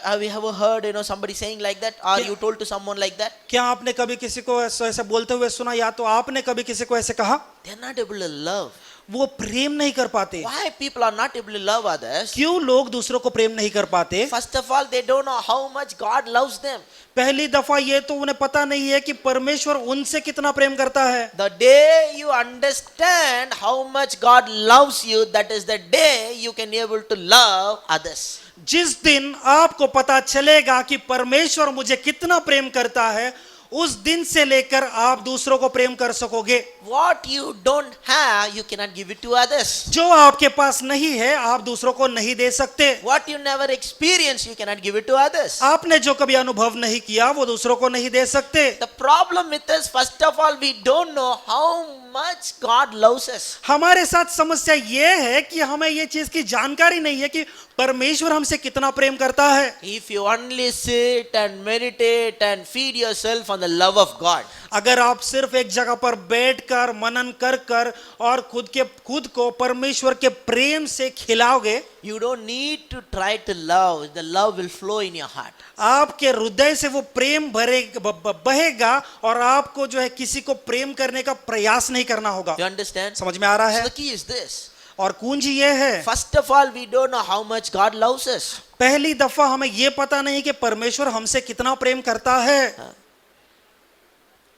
S1: Have you ever heard somebody saying like that? Are you told to someone like that?
S2: क्या आपने कभी किसी को ऐसे बोलते हुए सुना, या तो आपने कभी किसी को ऐसे कहा?
S1: They are not able to love.
S2: वो प्रेम नहीं कर पाते।
S1: Why people are not able to love others?
S2: क्यों लोग दूसरों को प्रेम नहीं कर पाते?
S1: First of all, they don't know how much God loves them.
S2: पहली दफा ये तो उन्हें पता नहीं है कि परमेश्वर उनसे कितना प्रेम करता है।
S1: The day you understand how much God loves you, that is the day you can be able to love others.
S2: जिस दिन आपको पता चलेगा कि परमेश्वर मुझे कितना प्रेम करता है, उस दिन से लेकर आप दूसरों को प्रेम कर सकोगे।
S1: What you don't have, you cannot give it to others.
S2: जो आपके पास नहीं है, आप दूसरों को नहीं दे सकते।
S1: What you never experienced, you cannot give it to others.
S2: आपने जो कभी अनुभव नहीं किया, वो दूसरों को नहीं दे सकते।
S1: The problem with us, first of all, we don't know how much God loves us.
S2: हमारे साथ समस्या ये है कि हमें ये चीज की जानकारी नहीं है कि परमेश्वर हमसे कितना प्रेम करता है।
S1: If you only sit and meditate and feed yourself on the love of God,
S2: अगर आप सिर्फ एक जगह पर बैठकर मनन कर कर और खुद को परमेश्वर के प्रेम से खिलाओगे,
S1: you don't need to try to love. The love will flow in your heart.
S2: आपके हृदय से वो प्रेम बहेगा और आपको जो है किसी को प्रेम करने का प्रयास नहीं करना होगा।
S1: You understand?
S2: समझ में आ रहा
S1: So
S2: है?
S1: the key is this.
S2: और कुंजी ये है,
S1: First of all, we don't know how much God loves us.
S2: पहली दफा हमें ये पता नहीं कि परमेश्वर हमसे कितना प्रेम करता है।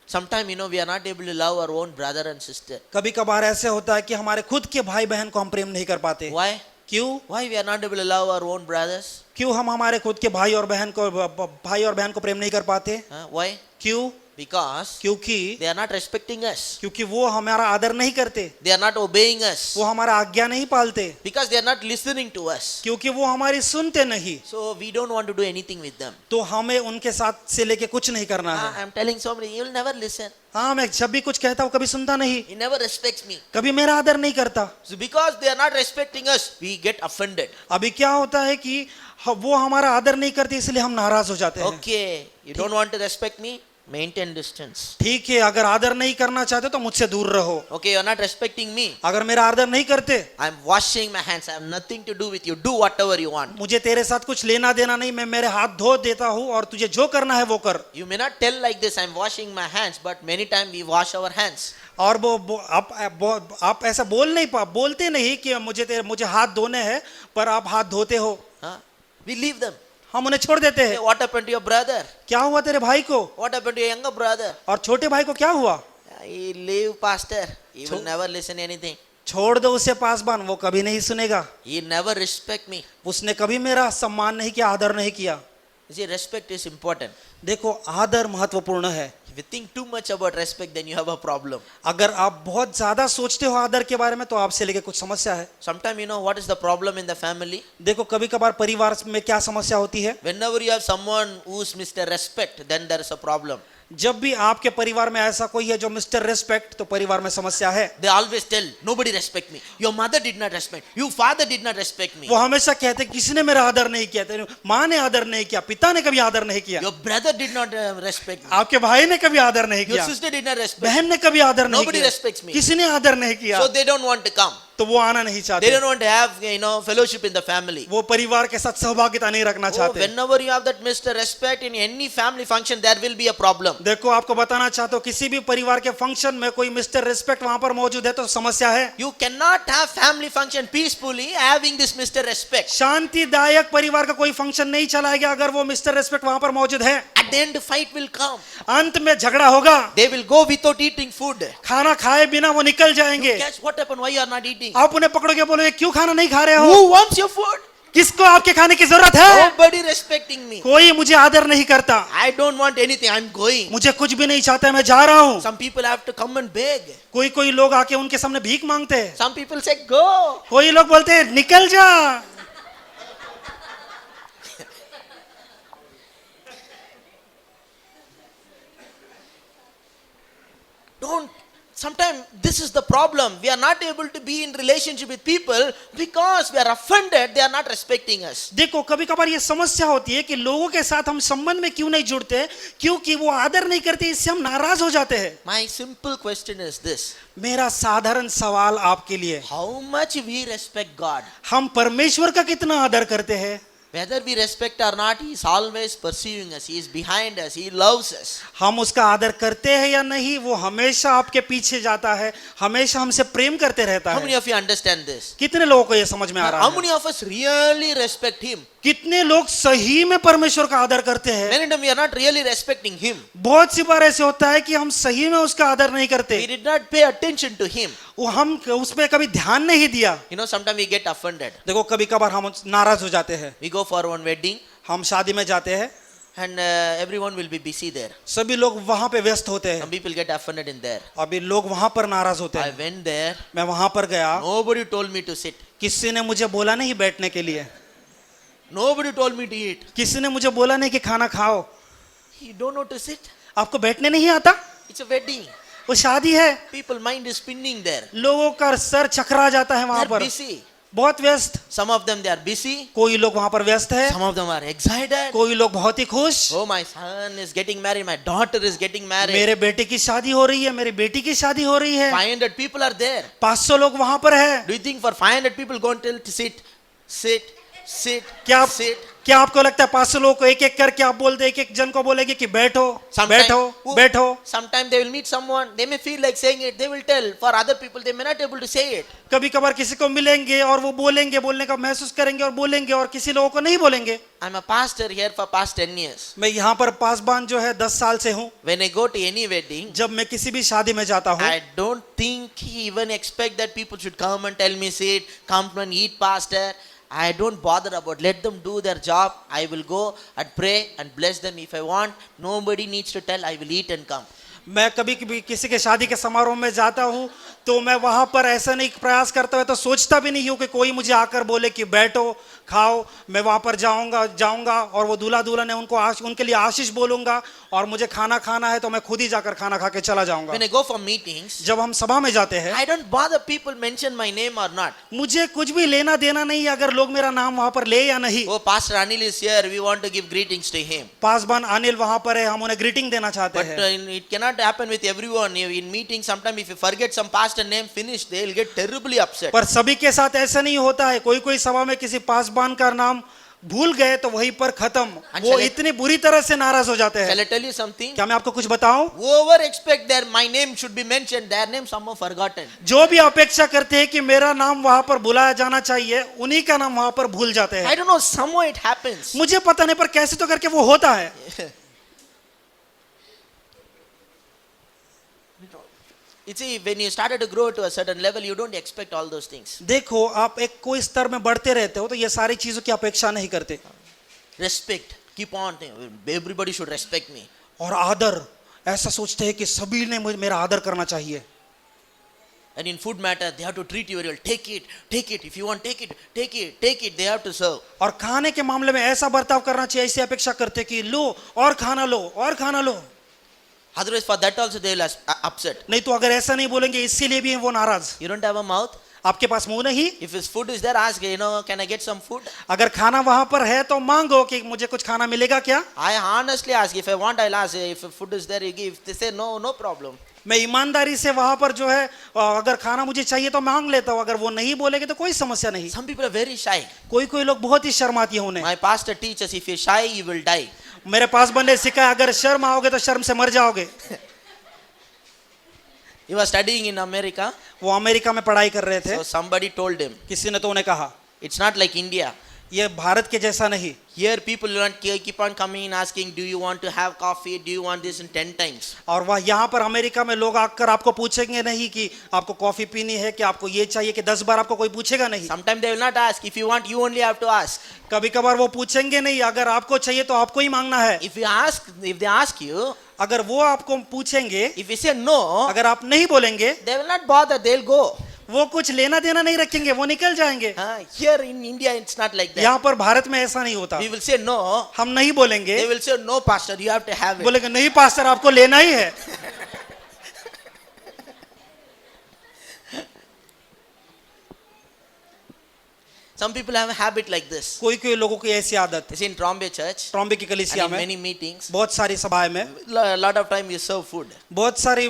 S1: Sometimes, we are not able to love our own brother and sister.
S2: कभी कभार ऐसे होता है कि हमारे खुद के भाई बहन को हम प्रेम नहीं कर पाते।
S1: Why?
S2: क्यों?
S1: Why we are not able to love our own brothers?
S2: क्यों हम हमारे खुद के भाई और बहन को प्रेम नहीं कर पाते?
S1: Why?
S2: क्यों?
S1: Because
S2: क्योंकि
S1: they are not respecting us.
S2: क्योंकि वो हमारा आदर नहीं करते,
S1: They are not obeying us.
S2: वो हमारा आज्ञा नहीं पालते,
S1: Because they are not listening to us.
S2: क्योंकि वो हमारी सुनते नहीं।
S1: So we don't want to do anything with them.
S2: तो हमें उनके साथ से लेके कुछ नहीं करना है।
S1: I'm telling somebody, he will never listen.
S2: हाँ, मैं जब भी कुछ कहता हूँ कभी सुनता नहीं,
S1: He never respects me.
S2: कभी मेरा आदर नहीं करता।
S1: So because they are not respecting us, we get offended.
S2: अभी क्या होता है कि वो हमारा आदर नहीं करते, इसलिए हम नाराज हो जाते हैं।
S1: Okay, you don't want to respect me? Maintain distance.
S2: ठीक है, अगर आदर नहीं करना चाहते तो मुझसे दूर रहो।
S1: Okay, you are not respecting me.
S2: अगर मेरा आदर नहीं करते,
S1: I'm washing my hands. I have nothing to do with you. Do whatever you want.
S2: मुझे तेरे साथ कुछ लेना देना नहीं, मैं मेरे हाथ धो देता हूँ और तुझे जो करना है वो कर।
S1: You may not tell like this, I'm washing my hands, but many times we wash our hands.
S2: और आप ऐसा बोलते नहीं कि मुझे हाथ धोने हैं, पर आप हाथ धोते हो।
S1: Huh? We leave them.
S2: हम उन्हें छोड़ देते
S1: Hey,
S2: हैं।
S1: what happened to your brother?
S2: क्या हुआ तेरे भाई को?
S1: What happened to your younger brother?
S2: और छोटे भाई को क्या हुआ?
S1: He leave pastor. He will never listen anything.
S2: छोड़ दो उसे पासबान, वो कभी नहीं सुनेगा।
S1: He never respect me.
S2: उसने कभी मेरा सम्मान नहीं किया, आदर नहीं किया।
S1: You see, respect is important.
S2: देखो, आदर महत्वपूर्ण है।
S1: If you think too much about respect, then you have a problem.
S2: अगर आप बहुत ज्यादा सोचते हो आदर के बारे में, तो आपसे लेके कुछ समस्या है।
S1: Sometimes what is the problem in the family?
S2: देखो, कभी कभार परिवार में क्या समस्या होती है?
S1: Whenever you have someone who's Mr. Respect, then there is a problem.
S2: जब भी आपके परिवार में ऐसा कोई है जो मिस्टर रिस्पेक्ट, तो परिवार में समस्या है।
S1: They always tell, nobody respect me. Your mother did not respect. Your father did not respect me.
S2: वो हमेशा कहते किसी ने मेरा आदर नहीं किया, माँ ने आदर नहीं किया, पिता ने कभी आदर नहीं किया,
S1: Your brother did not respect me.
S2: आपके भाई ने कभी आदर नहीं
S1: Your
S2: किया,
S1: sister did not respect me.
S2: बहन ने कभी आदर नहीं
S1: Nobody
S2: किया,
S1: respects me.
S2: किसी ने आदर नहीं किया,
S1: So they don't want to come.
S2: तो वो आना नहीं
S1: They
S2: चाहते,
S1: don't want to have, fellowship in the family.
S2: वो परिवार के साथ सहभागिता नहीं रखना
S1: Oh,
S2: चाहते।
S1: whenever you have that Mr. Respect in any family function, there will be a problem.
S2: देखो, आपको बताना चाहता हूँ, किसी भी परिवार के फंक्शन में कोई मिस्टर रिस्पेक्ट वहां पर मौजूद है तो समस्या है।
S1: You cannot have family function peacefully having this Mr. Respect.
S2: शांतिदायक परिवार का कोई फंक्शन नहीं चलाएगा अगर वो मिस्टर रिस्पेक्ट वहां पर मौजूद है।
S1: At the end, fight will come.
S2: अंत में झगड़ा होगा,
S1: They will go without eating food.
S2: खाना खाए बिना वो निकल जाएंगे।
S1: Guess what happened? Why you are not eating?
S2: आप उन्हें पकड़ोगे, बोलोगे क्यों खाना नहीं खा रहे हो?
S1: Who wants your food?
S2: किसको आपके खाने की जरूरत है?
S1: Nobody respecting me.
S2: कोई मुझे आदर नहीं करता,
S1: I don't want anything. I'm going.
S2: मुझे कुछ भी नहीं चाहता, मैं जा रहा हूँ।
S1: Some people have to come and beg.
S2: कोई कोई लोग आके उनके सामने भीख मांगते हैं,
S1: Some people say, go.
S2: कोई लोग बोलते हैं निकल जा।
S1: Don't. Sometimes this is the problem. We are not able to be in relationship with people because we are offended. They are not respecting us.
S2: देखो कभी कभार ये समस्या होती है कि लोगों के साथ हम संबंध में क्यों नहीं जुड़ते, क्योंकि वो आदर नहीं करते, इससे हम नाराज हो जाते हैं।
S1: My simple question is this:
S2: मेरा साधारण सवाल आपके लिए,
S1: how much we respect God?
S2: हम परमेश्वर का कितना आदर करते हैं?
S1: Whether we respect or not, He is always pursuing us. He is behind us. He loves us.
S2: हम उसका आदर करते हैं या नहीं, वो हमेशा आपके पीछे जाता है, हमेशा हमसे प्रेम करते रहता
S1: How many
S2: है।
S1: of you understand this?
S2: कितने लोगों को ये समझ में आ रहा
S1: How
S2: है?
S1: many of us really respect Him?
S2: कितने लोग सही में परमेश्वर का आदर करते हैं?
S1: Many times we are not really respecting Him.
S2: बहुत सी बार ऐसे होता है कि हम सही में उसका आदर नहीं
S1: We
S2: करते,
S1: did not pay attention to Him.
S2: वो हम उसमें कभी ध्यान नहीं दिया।
S1: You know, sometimes we get offended.
S2: देखो कभी कभार हम नाराज हो जाते हैं,
S1: We go for one wedding
S2: हम शादी में जाते हैं,
S1: and everyone will be busy there.
S2: सभी लोग वहां पे व्यस्त होते
S1: Some
S2: हैं,
S1: people get offended in there.
S2: अभी लोग वहां पर नाराज होते
S1: I
S2: हैं।
S1: went there.
S2: मैं वहां पर गया,
S1: Nobody told me to sit.
S2: किसी ने मुझे बोला नहीं बैठने के लिए,
S1: Nobody told me to eat.
S2: किसी ने मुझे बोला नहीं कि खाना खाओ।
S1: You don't know to sit.
S2: आपको बैठने नहीं आता?
S1: It's a wedding.
S2: वो शादी है,
S1: People mind is spinning there.
S2: लोगों का सर चकरा जाता है वहां
S1: They're
S2: पर,
S1: busy.
S2: बहुत व्यस्त।
S1: Some of them they are busy.
S2: कोई लोग वहां पर व्यस्त है,
S1: Some of them are excited.
S2: कोई लोग बहुत ही खुश,
S1: Oh, my son is getting married. My daughter is getting married.
S2: मेरे बेटे की शादी हो रही है, मेरी बेटी की शादी हो रही है।
S1: 500 people are there.
S2: 500 लोग वहां पर है।
S1: Do you think for 500 people go and tell to sit, sit, sit,
S2: क्या आप
S1: sit?
S2: क्या आपको लगता है 500 लोगों को एक एक करके आप बोल दे, एक एक जन को बोलेंगे कि बैठो बैठो बैठो?
S1: Sometimes they will meet someone. They may feel like saying it. They will tell. For other people, they may not able to say it.
S2: कभी कभार किसी को मिलेंगे और वो बोलेंगे, बोलने का महसूस करेंगे और बोलेंगे, और किसी लोगों को नहीं बोलेंगे।
S1: I'm a pastor here for past 10 years.
S2: मैं यहाँ पर पासबान जो है 10 साल से हूँ।
S1: When I go to any wedding,
S2: जब मैं किसी भी शादी में जाता हूँ,
S1: I don't think he even expect that people should come and tell me sit, come and eat, pastor. I don't bother about. Let them do their job. I will go and pray and bless them if I want. Nobody needs to tell. I will eat and come.
S2: मैं कभी कभी किसी के शादी के समारोह में जाता हूँ तो मैं वहां पर ऐसा नहीं प्रयास करता हूँ, तो सोचता भी नहीं हूँ कि कोई मुझे आकर बोले कि बैठो खाओ। मैं वहां पर जाऊंगा और वो दूल्हा दुल्हन है उनके लिए आशीष बोलूंगा, और मुझे खाना खाना है तो मैं खुद ही जाकर खाना खा के चला जाऊंगा।
S1: When I go for meetings,
S2: जब हम सभा में जाते हैं,
S1: I don't bother people mention my name or not.
S2: मुझे कुछ भी लेना देना नहीं अगर लोग मेरा नाम वहां पर ले या नहीं।
S1: Oh, Pastor Anil is here. We want to give greetings to him.
S2: पासबान अनिल वहां पर है, हम उन्हें ग्रीटिंग देना चाहते
S1: But
S2: हैं।
S1: it cannot happen with everyone. In meetings, sometimes if you forget some pastor name, finish. They'll get terribly upset.
S2: पर सभी के साथ ऐसा नहीं होता है। कोई कोई सभा में किसी पासबान का नाम भूल गए तो वहीं पर खत्म, वो इतनी बुरी तरह से नाराज हो जाते
S1: Shall I
S2: हैं।
S1: tell you something?
S2: क्या मैं आपको कुछ बताऊं?
S1: Whoever expect that my name should be mentioned, their name somehow forgotten.
S2: जो भी अपेक्षा करते हैं कि मेरा नाम वहां पर बुलाया जाना चाहिए, उन्हीं का नाम वहां पर भूल जाते
S1: I
S2: हैं।
S1: don't know, somehow it happens.
S2: मुझे पता नहीं पर कैसे तो करके वो होता है।
S1: You see, when you started to grow to a certain level, you don't expect all those things.
S2: देखो आप एक कोई स्तर में बढ़ते रहते हो तो ये सारी चीजों की अपेक्षा नहीं करते।
S1: Respect, keep on. Everybody should respect me.
S2: और आदर, ऐसा सोचते हैं कि सभी ने मेरा आदर करना चाहिए।
S1: And in food matter, they have to treat you well. Take it, take it. If you want, take it, take it, take it. They have to serve.
S2: और खाने के मामले में ऐसा बर्ताव करना चाहिए, ऐसी अपेक्षा करते कि लो और खाना लो और खाना लो।
S1: Otherwise, for that also they will upset.
S2: नहीं तो अगर ऐसा नहीं बोलेंगे इसीलिए भी वो नाराज।
S1: You don't have a mouth.
S2: आपके पास मुंह नहीं,
S1: If his food is there, ask, can I get some food?
S2: अगर खाना वहां पर है तो मांगो कि मुझे कुछ खाना मिलेगा क्या।
S1: I honestly ask. If I want, I'll ask. If food is there, you give. If they say no, no problem.
S2: मैं ईमानदारी से वहां पर जो है अगर खाना मुझे चाहिए तो मांग लेता हूँ, अगर वो नहीं बोलेंगे तो कोई समस्या नहीं।
S1: Some people are very shy.
S2: कोई कोई लोग बहुत ही शर्माती हैं उन्हें।
S1: My pastor teaches, if you're shy, you will die.
S2: मेरे पास बंदे सिखाया अगर शर्म आओगे तो शर्म से मर जाओगे।
S1: He was studying in America.
S2: वो अमेरिका में पढ़ाई कर रहे थे,
S1: So somebody told him,
S2: किसी ने तो उन्हें कहा
S1: it's not like India.
S2: ये भारत के जैसा नहीं।
S1: Here people will not keep on coming and asking, do you want to have coffee? Do you want this in 10 times?
S2: और वह यहाँ पर अमेरिका में लोग आकर आपको पूछेंगे नहीं कि आपको कॉफी पीनी है, कि आपको ये चाहिए, कि 10 बार आपको कोई पूछेगा नहीं।
S1: Sometimes they will not ask. If you want, you only have to ask.
S2: कभी कभार वो पूछेंगे नहीं, अगर आपको चाहिए तो आपको ही मांगना है।
S1: If they ask you,
S2: अगर वो आपको पूछेंगे,
S1: if you say no,
S2: अगर आप नहीं बोलेंगे,
S1: they will not bother. They'll go.
S2: वो कुछ लेना देना नहीं रखेंगे, वो निकल जाएंगे।
S1: Here in India, it's not like that.
S2: यहाँ पर भारत में ऐसा नहीं होता।
S1: We will say no.
S2: हम नहीं बोलेंगे,
S1: They will say no, pastor. You have to have it.
S2: बोलेंगे नहीं पास्टर आपको लेना ही है।
S1: Some people have a habit like this.
S2: कोई कोई लोगों की ऐसी आदत।
S1: You see, in Trombay Church,
S2: Trombay की
S1: and
S2: कलीसिया
S1: in
S2: में
S1: many meetings,
S2: बहुत सारी सभाएं में
S1: a lot of time you serve food,
S2: बहुत सारी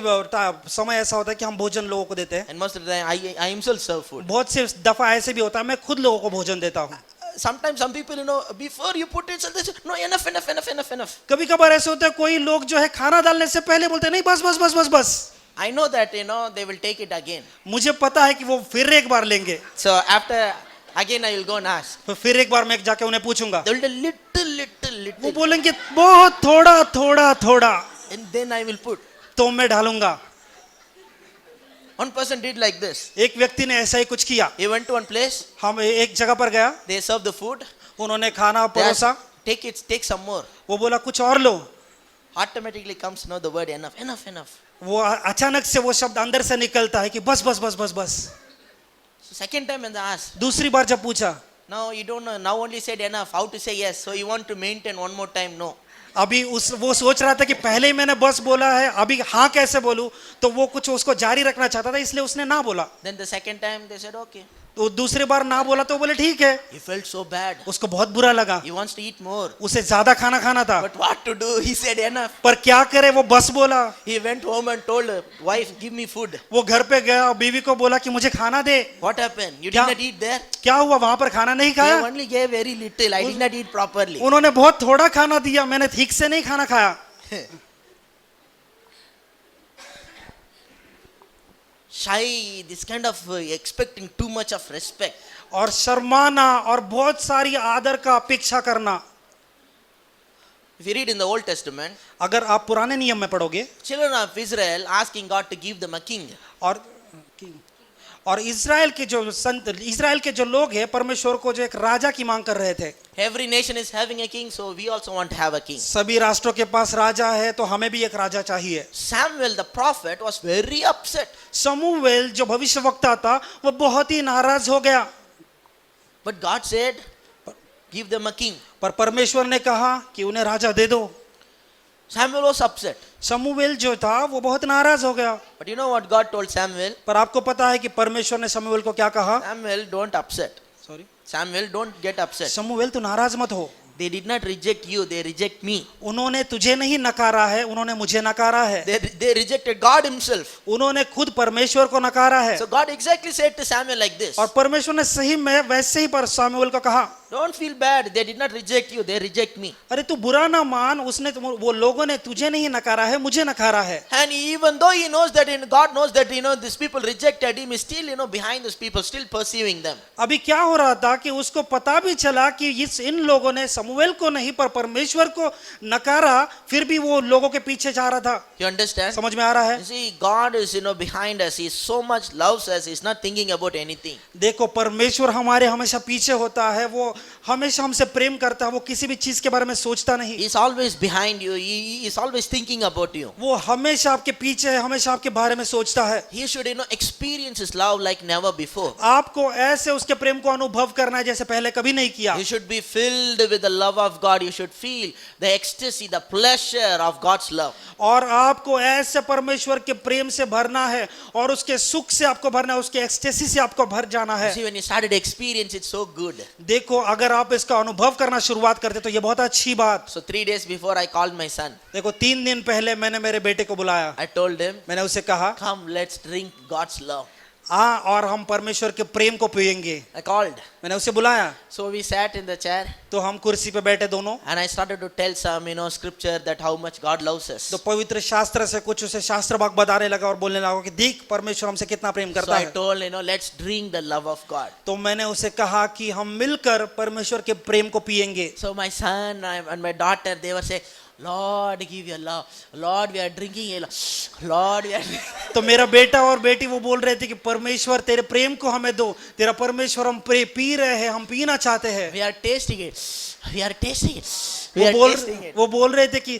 S2: समय ऐसा होता है कि हम भोजन लोगों को देते हैं।
S1: and most of the time I himself serve food.
S2: बहुत से दफा ऐसे भी होता है मैं खुद लोगों को भोजन देता हूँ।
S1: Sometimes some people, before you put it, so they say, no, enough.
S2: कभी कभार ऐसे होता है कोई लोग जो है खाना डालने से पहले बोलते हैं नहीं बस बस बस बस बस।
S1: I know that, they will take it again.
S2: मुझे पता है कि वो फिर एक बार लेंगे,
S1: So after, again I will go and ask.
S2: तो फिर एक बार मैं जाके उन्हें पूछूंगा।
S1: They will do
S2: वो
S1: little,
S2: बोलेंगे बहुत थोड़ा थोड़ा थोड़ा,
S1: and then I will put.
S2: तो मैं डालूंगा।
S1: One person did like this.
S2: एक व्यक्ति ने ऐसा ही कुछ किया।
S1: He went to one place,
S2: हम एक जगह पर गया,
S1: they served the food,
S2: उन्होंने खाना
S1: they asked,
S2: परोसा,
S1: take some more.
S2: वो बोला कुछ और लो।
S1: Automatically comes the word enough.
S2: वो अचानक से वो शब्द अंदर से निकलता है कि बस बस बस बस बस।
S1: So second time when they asked,
S2: दूसरी बार जब पूछा,
S1: no, you don't know, now only said enough, how to say yes. So you want to maintain one more time, no.
S2: अभी वो सोच रहा था कि पहले ही मैंने बस बोला है, अभी हाँ कैसे बोलूं, तो वो कुछ उसको जारी रखना चाहता था, इसलिए उसने ना बोला।
S1: Then the second time they said okay.
S2: तो दूसरी बार ना बोला तो बोले ठीक है।
S1: He felt so bad.
S2: उसको बहुत बुरा लगा,
S1: He wants to eat more.
S2: उसे ज्यादा खाना खाना था,
S1: But what to do? He said enough.
S2: पर क्या करे, वो बस बोला।
S1: He went home and told wife, give me food.
S2: वो घर पे गया और बीवी को बोला कि मुझे खाना दे।
S1: What happened? You did
S2: क्या-
S1: not eat there?
S2: क्या हुआ, वहां पर खाना नहीं
S1: They
S2: खाया?
S1: only gave very little. I did not eat properly.
S2: उन्होंने बहुत थोड़ा खाना दिया, मैंने ठीक से नहीं खाना खाया।
S1: Shy, this kind of expecting too much of respect.
S2: और शर्माना और बहुत सारी आदर का अपेक्षा करना।
S1: If you read in the Old Testament,
S2: अगर आप पुराने नियम में पढ़ोगे,
S1: children of Israel asking God to give them a king.
S2: और इजराइल के जो संत, इजराइल के जो लोग हैं, परमेश्वर को जो एक राजा की मांग कर रहे थे।
S1: Every nation is having a king, so we also want to have a king.
S2: सभी राष्ट्रों के पास राजा है, तो हमें भी एक राजा चाहिए।
S1: Samuel the prophet was very upset.
S2: Samuel जो भविष्यवक्ता था, वो बहुत ही नाराज हो गया।
S1: But God said, give them a king.
S2: पर परमेश्वर ने कहा कि उन्हें राजा दे दो।
S1: Samuel was upset.
S2: समूएल जो था वो बहुत नाराज हो गया।
S1: But you know what God told Samuel?
S2: पर आपको पता है कि परमेश्वर ने समूएल को क्या कहा?
S1: Samuel, don't upset.
S2: Sorry,
S1: Samuel, don't get upset.
S2: Samuel तू नाराज मत हो।
S1: They did not reject you, they reject me.
S2: उन्होंने तुझे नहीं नकारा है, उन्होंने मुझे नकारा है।
S1: They rejected God himself.
S2: उन्होंने खुद परमेश्वर को नकारा है।
S1: So God exactly said to Samuel like this.
S2: और परमेश्वर ने सही में वैसे ही पर समूएल को कहा,
S1: Don't feel bad, they did not reject you, they reject me.
S2: अरे तू बुरा ना मान, उसने वो लोगों ने तुझे नहीं नकारा है, मुझे नकारा है।
S1: And even though he knows that, God knows that, these people rejected him, he's still, behind those people, still pursuing them.
S2: अभी क्या हो रहा था कि उसको पता भी चला कि इन लोगों ने समूएल को नहीं पर परमेश्वर को नकारा, फिर भी वो लोगों के पीछे जा रहा था।
S1: You understand?
S2: समझ में आ रहा है?
S1: You see, God is, behind us. He so much loves us. He's not thinking about anything.
S2: देखो, परमेश्वर हमारे हमेशा पीछे होता है, वो हमेशा हमसे प्रेम करता है, वो किसी भी चीज के बारे में सोचता नहीं।
S1: He's always behind you. He is always thinking about you.
S2: वो हमेशा आपके पीछे है, हमेशा आपके बारे में सोचता है।
S1: He should, experience his love like never before.
S2: आपको ऐसे उसके प्रेम को अनुभव करना है जैसे पहले कभी नहीं किया।
S1: You should be filled with the love of God. You should feel the ecstasy, the pleasure of God's love.
S2: और आपको ऐसे परमेश्वर के प्रेम से भरना है और उसके सुख से आपको भरना है, उसके एक्सटेसी से आपको भर जाना है।
S1: See, when you started to experience it, so good.
S2: देखो, अगर आप इसका अनुभव करना शुरुआत करते तो ये बहुत अच्छी बात।
S1: So 3 days before, I called my son.
S2: देखो, 3 दिन पहले मैंने मेरे बेटे को बुलाया।
S1: I told him,
S2: मैंने उसे कहा,
S1: come, let's drink God's love.
S2: आ और हम परमेश्वर के प्रेम को पिएंगे।
S1: I called.
S2: मैंने उसे बुलाया,
S1: So we sat in the chair
S2: तो हम कुर्सी पे बैठे दोनों,
S1: and I started to tell some, scripture that how much God loves us.
S2: तो पवित्र शास्त्र से कुछ उसे शास्त्र भाग बताने लगा और बोलने लगा कि देख परमेश्वर हमसे कितना प्रेम
S1: So
S2: करता
S1: I
S2: है।
S1: told, let's drink the love of God.
S2: तो मैंने उसे कहा कि हम मिलकर परमेश्वर के प्रेम को पिएंगे।
S1: So my son and my daughter, they were saying, Lord, give your love. Lord, we are drinking your love. Lord, we are
S2: तो मेरा बेटा और बेटी वो बोल रहे थे कि परमेश्वर तेरे प्रेम को हमें दो, तेरा परमेश्वर हम पी रहे हैं, हम पीना चाहते हैं।
S1: we are tasting it. We are tasting it. We are tasting it.
S2: वो बोल रहे थे कि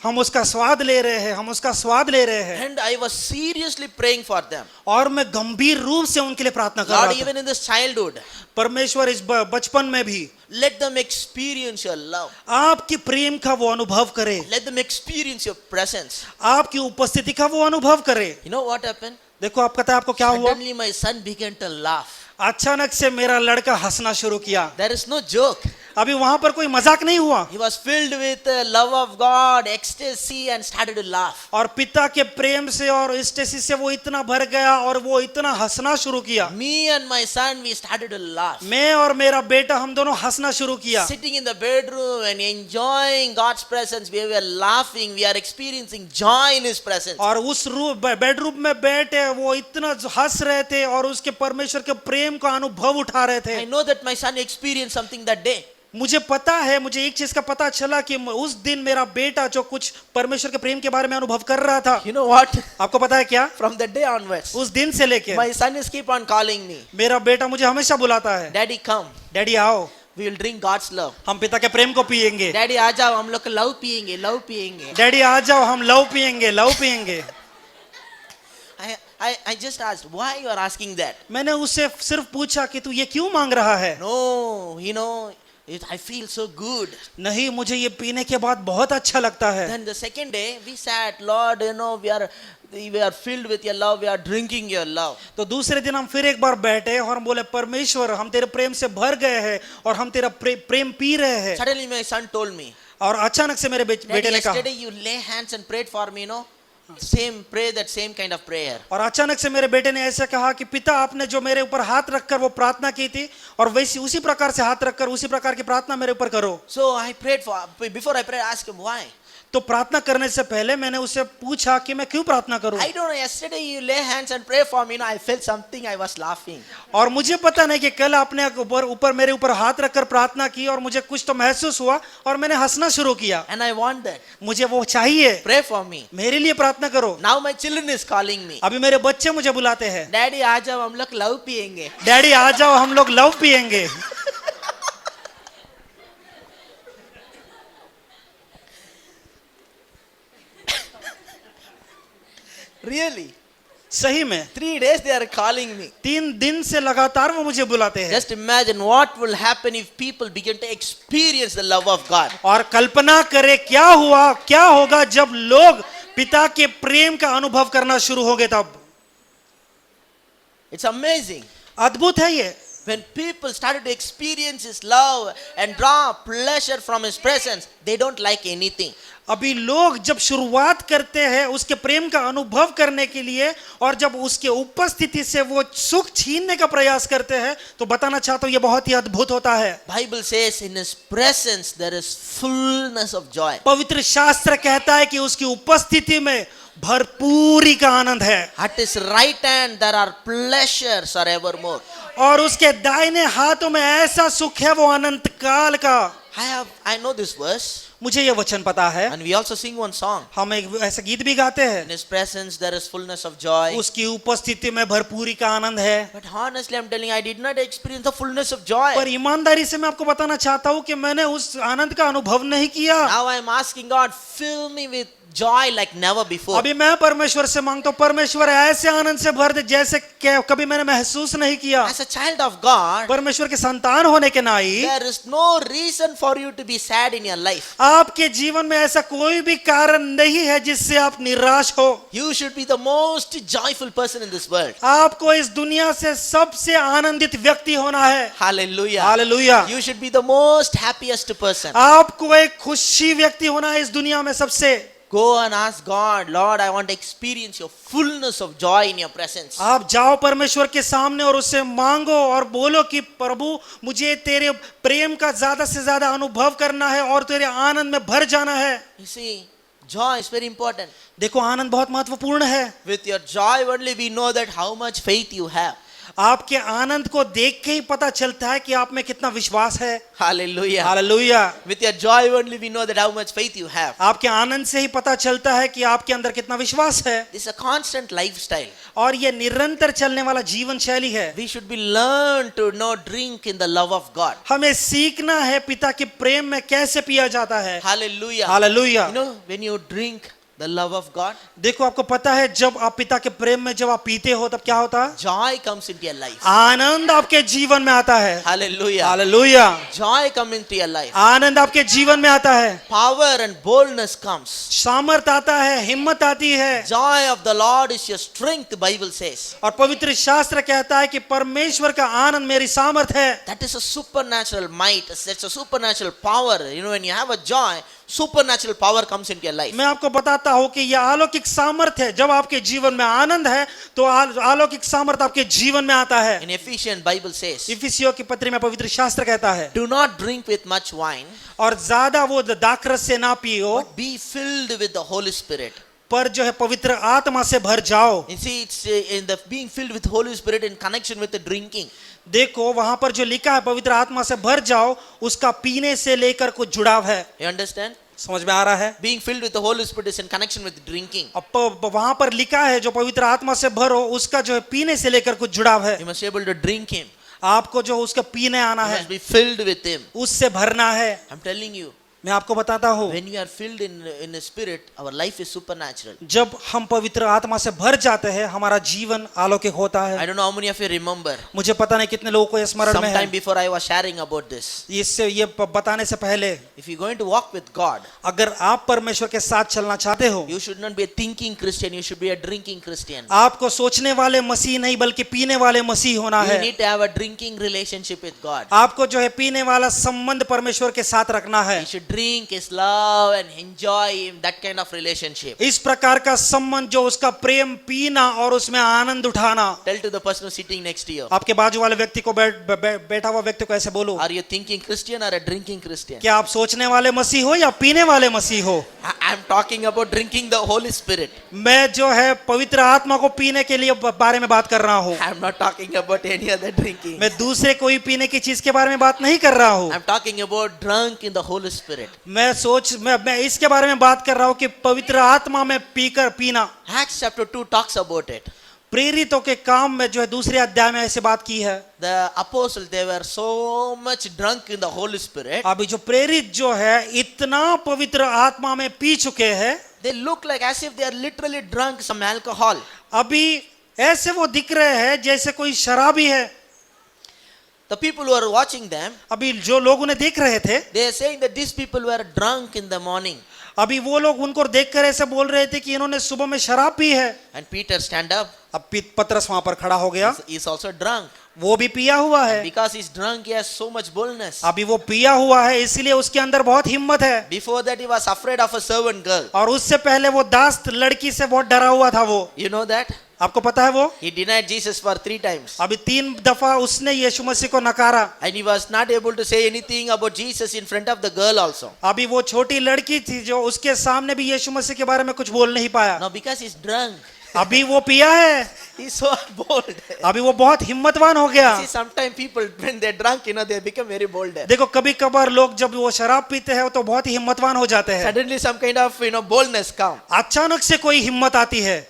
S2: हम उसका स्वाद ले रहे हैं, हम उसका स्वाद ले रहे हैं।
S1: And I was seriously praying for them.
S2: और मैं गंभीर रूप से उनके लिए प्रार्थना कर
S1: Lord,
S2: रहा था।
S1: even in this childhood,
S2: परमेश्वर इस बचपन में भी
S1: let them experience your love.
S2: आपके प्रेम का वो अनुभव करे,
S1: Let them experience your presence.
S2: आपकी उपस्थिति का वो अनुभव करे।
S1: You know what happened?
S2: देखो आप पता है आपको क्या हुआ?
S1: Suddenly my son began to laugh.
S2: अचानक से मेरा लड़का हंसना शुरू किया।
S1: There is no joke.
S2: अभी वहां पर कोई मजाक नहीं हुआ।
S1: He was filled with the love of God, ecstasy, and started to laugh.
S2: और पिता के प्रेम से और स्टेसी से वो इतना भर गया और वो इतना हंसना शुरू किया।
S1: Me and my son, we started to laugh.
S2: मैं और मेरा बेटा हम दोनों हंसना शुरू किया।
S1: Sitting in the bedroom and enjoying God's presence, we were laughing, we are experiencing joy in His presence.
S2: और उस बेडरूम में बैठे वो इतना हंस रहे थे और उसके परमेश्वर के प्रेम का अनुभव उठा रहे थे।
S1: I know that my son experienced something that day.
S2: मुझे पता है, मुझे एक चीज का पता चला कि उस दिन मेरा बेटा जो कुछ परमेश्वर के प्रेम के बारे में अनुभव कर रहा था।
S1: You know what?
S2: आपको पता है क्या?
S1: From that day onwards,
S2: उस दिन से लेके
S1: my son is keep on calling me.
S2: मेरा बेटा मुझे हमेशा बुलाता है,
S1: Daddy, come.
S2: डैडी आओ,
S1: We will drink God's love.
S2: हम पिता के प्रेम को पिएंगे।
S1: Daddy, आ जाओ, हम लोग लव पिएंगे, लव पिएंगे।
S2: डैडी आ जाओ, हम लव पिएंगे, लव पिएंगे।
S1: I just asked, why you are asking that?
S2: मैंने उससे सिर्फ पूछा कि तू ये क्यों मांग रहा है?
S1: No, I feel so good.
S2: नहीं, मुझे ये पीने के बाद बहुत अच्छा लगता है।
S1: Then the second day we sat, Lord, we are filled with your love, we are drinking your love.
S2: तो दूसरे दिन हम फिर एक बार बैठे और हम बोले परमेश्वर हम तेरे प्रेम से भर गए हैं और हम तेरा प्रेम पी रहे हैं।
S1: Suddenly my son told me,
S2: और अचानक से मेरे बेटे
S1: Daddy,
S2: ने कहा,
S1: yesterday you lay hands and prayed for me, pray that same kind of prayer.
S2: और अचानक से मेरे बेटे ने ऐसे कहा कि पिता आपने जो मेरे ऊपर हाथ रखकर वो प्रार्थना की थी और वैसी उसी प्रकार से हाथ रखकर उसी प्रकार की प्रार्थना मेरे ऊपर करो।
S1: So I prayed before I prayed, I asked him why.
S2: तो प्रार्थना करने से पहले मैंने उससे पूछा कि मैं क्यों प्रार्थना करूं।
S1: I don't know, yesterday you lay hands and pray for me, I felt something, I was laughing.
S2: और मुझे पता नहीं कि कल आपने ऊपर मेरे ऊपर हाथ रखकर प्रार्थना की और मुझे कुछ तो महसूस हुआ और मैंने हंसना शुरू किया।
S1: And I want that.
S2: मुझे वो चाहिए,
S1: Pray for me.
S2: मेरे लिए प्रार्थना करो।
S1: Now my children is calling me.
S2: अभी मेरे बच्चे मुझे बुलाते हैं,
S1: Daddy, आ जाओ, हम लोग लव पिएंगे।
S2: डैडी आ जाओ हम लोग लव पिएंगे।
S1: Really?
S2: सही में
S1: 3 days they are calling me.
S2: 3 दिन से लगातार वो मुझे बुलाते हैं।
S1: Just imagine what will happen if people begin to experience the love of God.
S2: और कल्पना करे क्या होगा जब लोग पिता के प्रेम का अनुभव करना शुरू होंगे तब।
S1: It's amazing.
S2: अद्भुत है ये।
S1: When people started to experience His love and draw pleasure from His presence, they don't like anything.
S2: अभी लोग जब शुरुआत करते हैं उसके प्रेम का अनुभव करने के लिए और जब उसके उपस्थिति से वो सुख छीनने का प्रयास करते हैं तो बताना चाहता हूं ये बहुत ही अद्भुत होता है।
S1: Bible says in His presence there is fullness of joy.
S2: पवित्र शास्त्र कहता है कि उसकी उपस्थिति में भरपूरी का आनंद है।
S1: At His right hand there are pleasures forevermore.
S2: और उसके दाहिने हाथों में ऐसा सुख है वो अनंत काल का।
S1: I know this verse.
S2: मुझे ये वचन पता है।
S1: And we also sing one song.
S2: हम एक ऐसा गीत भी गाते हैं।
S1: In His presence there is fullness of joy.
S2: उसकी उपस्थिति में भरपूरी का आनंद है।
S1: But honestly I'm telling you, I did not experience the fullness of joy.
S2: पर ईमानदारी से मैं आपको बताना चाहता हूँ कि मैंने उस आनंद का अनुभव नहीं किया।
S1: Now I am asking God, fill me with joy like never before.
S2: अभी मैं परमेश्वर से मांगता हूँ परमेश्वर ऐसे आनंद से भर दे जैसे कभी मैंने महसूस नहीं किया।
S1: As a child of God,
S2: परमेश्वर के संतान होने के नाई
S1: there is no reason for you to be sad in your life.
S2: आपके जीवन में ऐसा कोई भी कारण नहीं है जिससे आप निराश हो।
S1: You should be the most joyful person in this world.
S2: आपको इस दुनिया से सबसे आनंदित व्यक्ति होना है।
S1: Hallelujah.
S2: Hallelujah.
S1: You should be the most happiest person.
S2: आपको एक खुशी व्यक्ति होना है इस दुनिया में सबसे।
S1: Go and ask God, Lord, I want to experience your fullness of joy in your presence.
S2: आप जाओ परमेश्वर के सामने और उससे मांगो और बोलो कि प्रभु मुझे तेरे प्रेम का ज्यादा से ज्यादा अनुभव करना है और तेरे आनंद में भर जाना है।
S1: You see, joy is very important.
S2: देखो आनंद बहुत महत्वपूर्ण है।
S1: With your joy only we know that how much faith you have.
S2: आपके आनंद को देख के ही पता चलता है कि आप में कितना विश्वास है।
S1: Hallelujah.
S2: Hallelujah.
S1: With your joy only we know that how much faith you have.
S2: आपके आनंद से ही पता चलता है कि आपके अंदर कितना विश्वास है।
S1: This is a constant lifestyle.
S2: और ये निरंतर चलने वाला जीवन शैली है।
S1: We should be learn to know drink in the love of God.
S2: हमें सीखना है पिता के प्रेम में कैसे पिया जाता है।
S1: Hallelujah.
S2: Hallelujah.
S1: You know, when you drink the love of God,
S2: देखो आपको पता है जब आप पिता के प्रेम में जब आप पीते हो तब क्या होता है?
S1: joy comes into your life.
S2: आनंद आपके जीवन में आता है।
S1: Hallelujah.
S2: Hallelujah.
S1: Joy comes into your life.
S2: आनंद आपके जीवन में आता है।
S1: Power and boldness comes.
S2: सामर्थ आता है, हिम्मत आती है।
S1: Joy of the Lord is your strength, the Bible says.
S2: और पवित्र शास्त्र कहता है कि परमेश्वर का आनंद मेरी सामर्थ है।
S1: That is a supernatural might. That's a supernatural power. You know, when you have a joy, supernatural power comes into your life.
S2: मैं आपको बताता हूं कि यह अलौकिक सामर्थ है। जब आपके जीवन में आनंद है तो अलौकिक सामर्थ आपके जीवन में आता है।
S1: In Ephesians, Bible says,
S2: इफिसियों की पत्री में पवित्र शास्त्र कहता है,
S1: do not drink with much wine,
S2: और ज्यादा वो दाखरस से ना पियो,
S1: but be filled with the Holy Spirit.
S2: पर जो है पवित्र आत्मा से भर जाओ।
S1: You see, it's in the being filled with Holy Spirit in connection with the drinking.
S2: देखो वहां पर जो लिखा है पवित्र आत्मा से भर जाओ, उसका पीने से लेकर कुछ जुड़ाव है।
S1: You understand?
S2: समझ में आ रहा है?
S1: Being filled with the Holy Spirit is in connection with drinking.
S2: अब वहां पर लिखा है जो पवित्र आत्मा से भरो, उसका जो है पीने से लेकर कुछ जुड़ाव है।
S1: You must be able to drink Him.
S2: आपको जो उसका पीने आना
S1: You
S2: है,
S1: must be filled with Him.
S2: उससे भरना है।
S1: I'm telling you,
S2: मैं आपको बताता हूँ,
S1: when we are filled in the Spirit, our life is supernatural.
S2: जब हम पवित्र आत्मा से भर जाते हैं हमारा जीवन अलौकिक होता
S1: I
S2: है।
S1: don't know how many of you remember.
S2: मुझे पता नहीं कितने लोगों को ये स्मरण में है।
S1: Sometime before I was sharing about this.
S2: इससे ये बताने से पहले,
S1: If you're going to walk with God,
S2: अगर आप परमेश्वर के साथ चलना चाहते हो,
S1: you should not be a thinking Christian. You should be a drinking Christian.
S2: आपको सोचने वाले मसीह नहीं बल्कि पीने वाले मसीह होना
S1: You
S2: है।
S1: need to have a drinking relationship with God.
S2: आपको जो है पीने वाला संबंध परमेश्वर के साथ रखना है।
S1: You should drink His love and enjoy that kind of relationship.
S2: इस प्रकार का संबंध जो उसका प्रेम पीना और उसमें आनंद उठाना।
S1: Tell to the person who's sitting next to you.
S2: आपके बाजू वाले व्यक्ति को बैठा हुआ व्यक्ति को ऐसे बोलो,
S1: Are you thinking Christian or a drinking Christian?
S2: क्या आप सोचने वाले मसीह हो या पीने वाले मसीह हो?
S1: I'm talking about drinking the Holy Spirit.
S2: मैं जो है पवित्र आत्मा को पीने के लिए बारे में बात कर रहा हूँ।
S1: I'm not talking about any other drinking.
S2: मैं दूसरे कोई पीने की चीज के बारे में बात नहीं कर रहा हूँ।
S1: I'm talking about drunk in the Holy Spirit.
S2: मैं इसके बारे में बात कर रहा हूँ कि पवित्र आत्मा में पीकर पीना।
S1: Acts chapter 2 talks about it.
S2: प्रेरितों के काम में जो है दूसरे अध्याय में ऐसे बात की है।
S1: The apostles, they were so much drunk in the Holy Spirit.
S2: अभी जो प्रेरित जो है इतना पवित्र आत्मा में पी चुके हैं,
S1: They look like as if they are literally drunk some alcohol.
S2: अभी ऐसे वो दिख रहे हैं जैसे कोई शराबी है।
S1: The people who are watching them,
S2: अभी जो लोग उन्हें देख रहे थे,
S1: they are saying that these people were drunk in the morning.
S2: अभी वो लोग उनको देखकर ऐसे बोल रहे थे कि इन्होंने सुबह में शराब पी है।
S1: And Peter stand up.
S2: अब पतरस वहां पर खड़ा हो गया,
S1: He is also drunk.
S2: वो भी पिया हुआ है।
S1: Because he's drunk, he has so much boldness.
S2: अभी वो पिया हुआ है इसलिए उसके अंदर बहुत हिम्मत है।
S1: Before that, he was afraid of a servant girl.
S2: और उससे पहले वो दास लड़की से बहुत डरा हुआ था वो।
S1: You know that?
S2: आपको पता है वो?
S1: He denied Jesus for 3 times.
S2: अभी 3 दफा उसने यीशु मसीह को नकारा।
S1: And he was not able to say anything about Jesus in front of the girl also.
S2: अभी वो छोटी लड़की थी जो उसके सामने भी यीशु मसीह के बारे में कुछ बोल नहीं पाया।
S1: No, because he's drunk.
S2: अभी वो पिया है,
S1: He's so bold.
S2: अभी वो बहुत हिम्मतवान हो गया।
S1: See, sometimes people, when they're drunk, you know, they become very bold.
S2: देखो कभी कभार लोग जब वो शराब पीते हैं तो बहुत ही हिम्मतवान हो जाते हैं।
S1: Suddenly some kind of, you know, boldness come.
S2: अचानक से कोई हिम्मत आती है।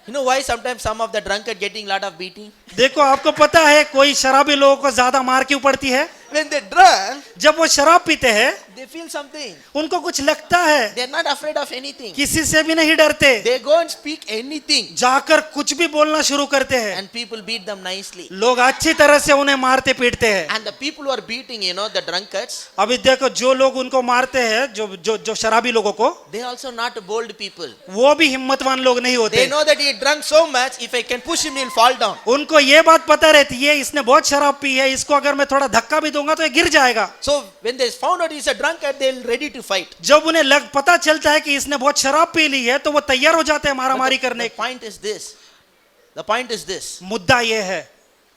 S1: You know why sometimes some of the drunkard getting lot of beating?
S2: देखो आपको पता है कोई शराबी लोगों को ज्यादा मार क्यों पड़ती है?
S1: When they're drunk,
S2: जब वो शराब पीते हैं
S1: they feel something.
S2: उनको कुछ लगता है,
S1: They're not afraid of anything.
S2: किसी से भी नहीं डरते,
S1: They go and speak anything.
S2: जाकर कुछ भी बोलना शुरू करते हैं।
S1: And people beat them nicely.
S2: लोग अच्छी तरह से उन्हें मारते पीटते हैं।
S1: And the people who are beating, you know, the drunkards,
S2: अभी देखो जो लोग उनको मारते हैं, जो शराबी लोगों को,
S1: they're also not bold people.
S2: वो भी हिम्मतवान लोग नहीं
S1: They
S2: होते।
S1: know that he drunk so much, if I can push him, he'll fall down.
S2: उनको ये बात पता रहती है इसने बहुत शराब पी है, इसको अगर मैं थोड़ा धक्का भी दूंगा तो ये गिर जाएगा।
S1: So when they found out he's a drunkard, they're ready to fight.
S2: जब उन्हें पता चलता है कि इसने बहुत शराब पी ली है तो वो तैयार हो जाते हैं मारामारी
S1: But
S2: करने।
S1: the point is this. The point is this.
S2: मुद्दा ये है,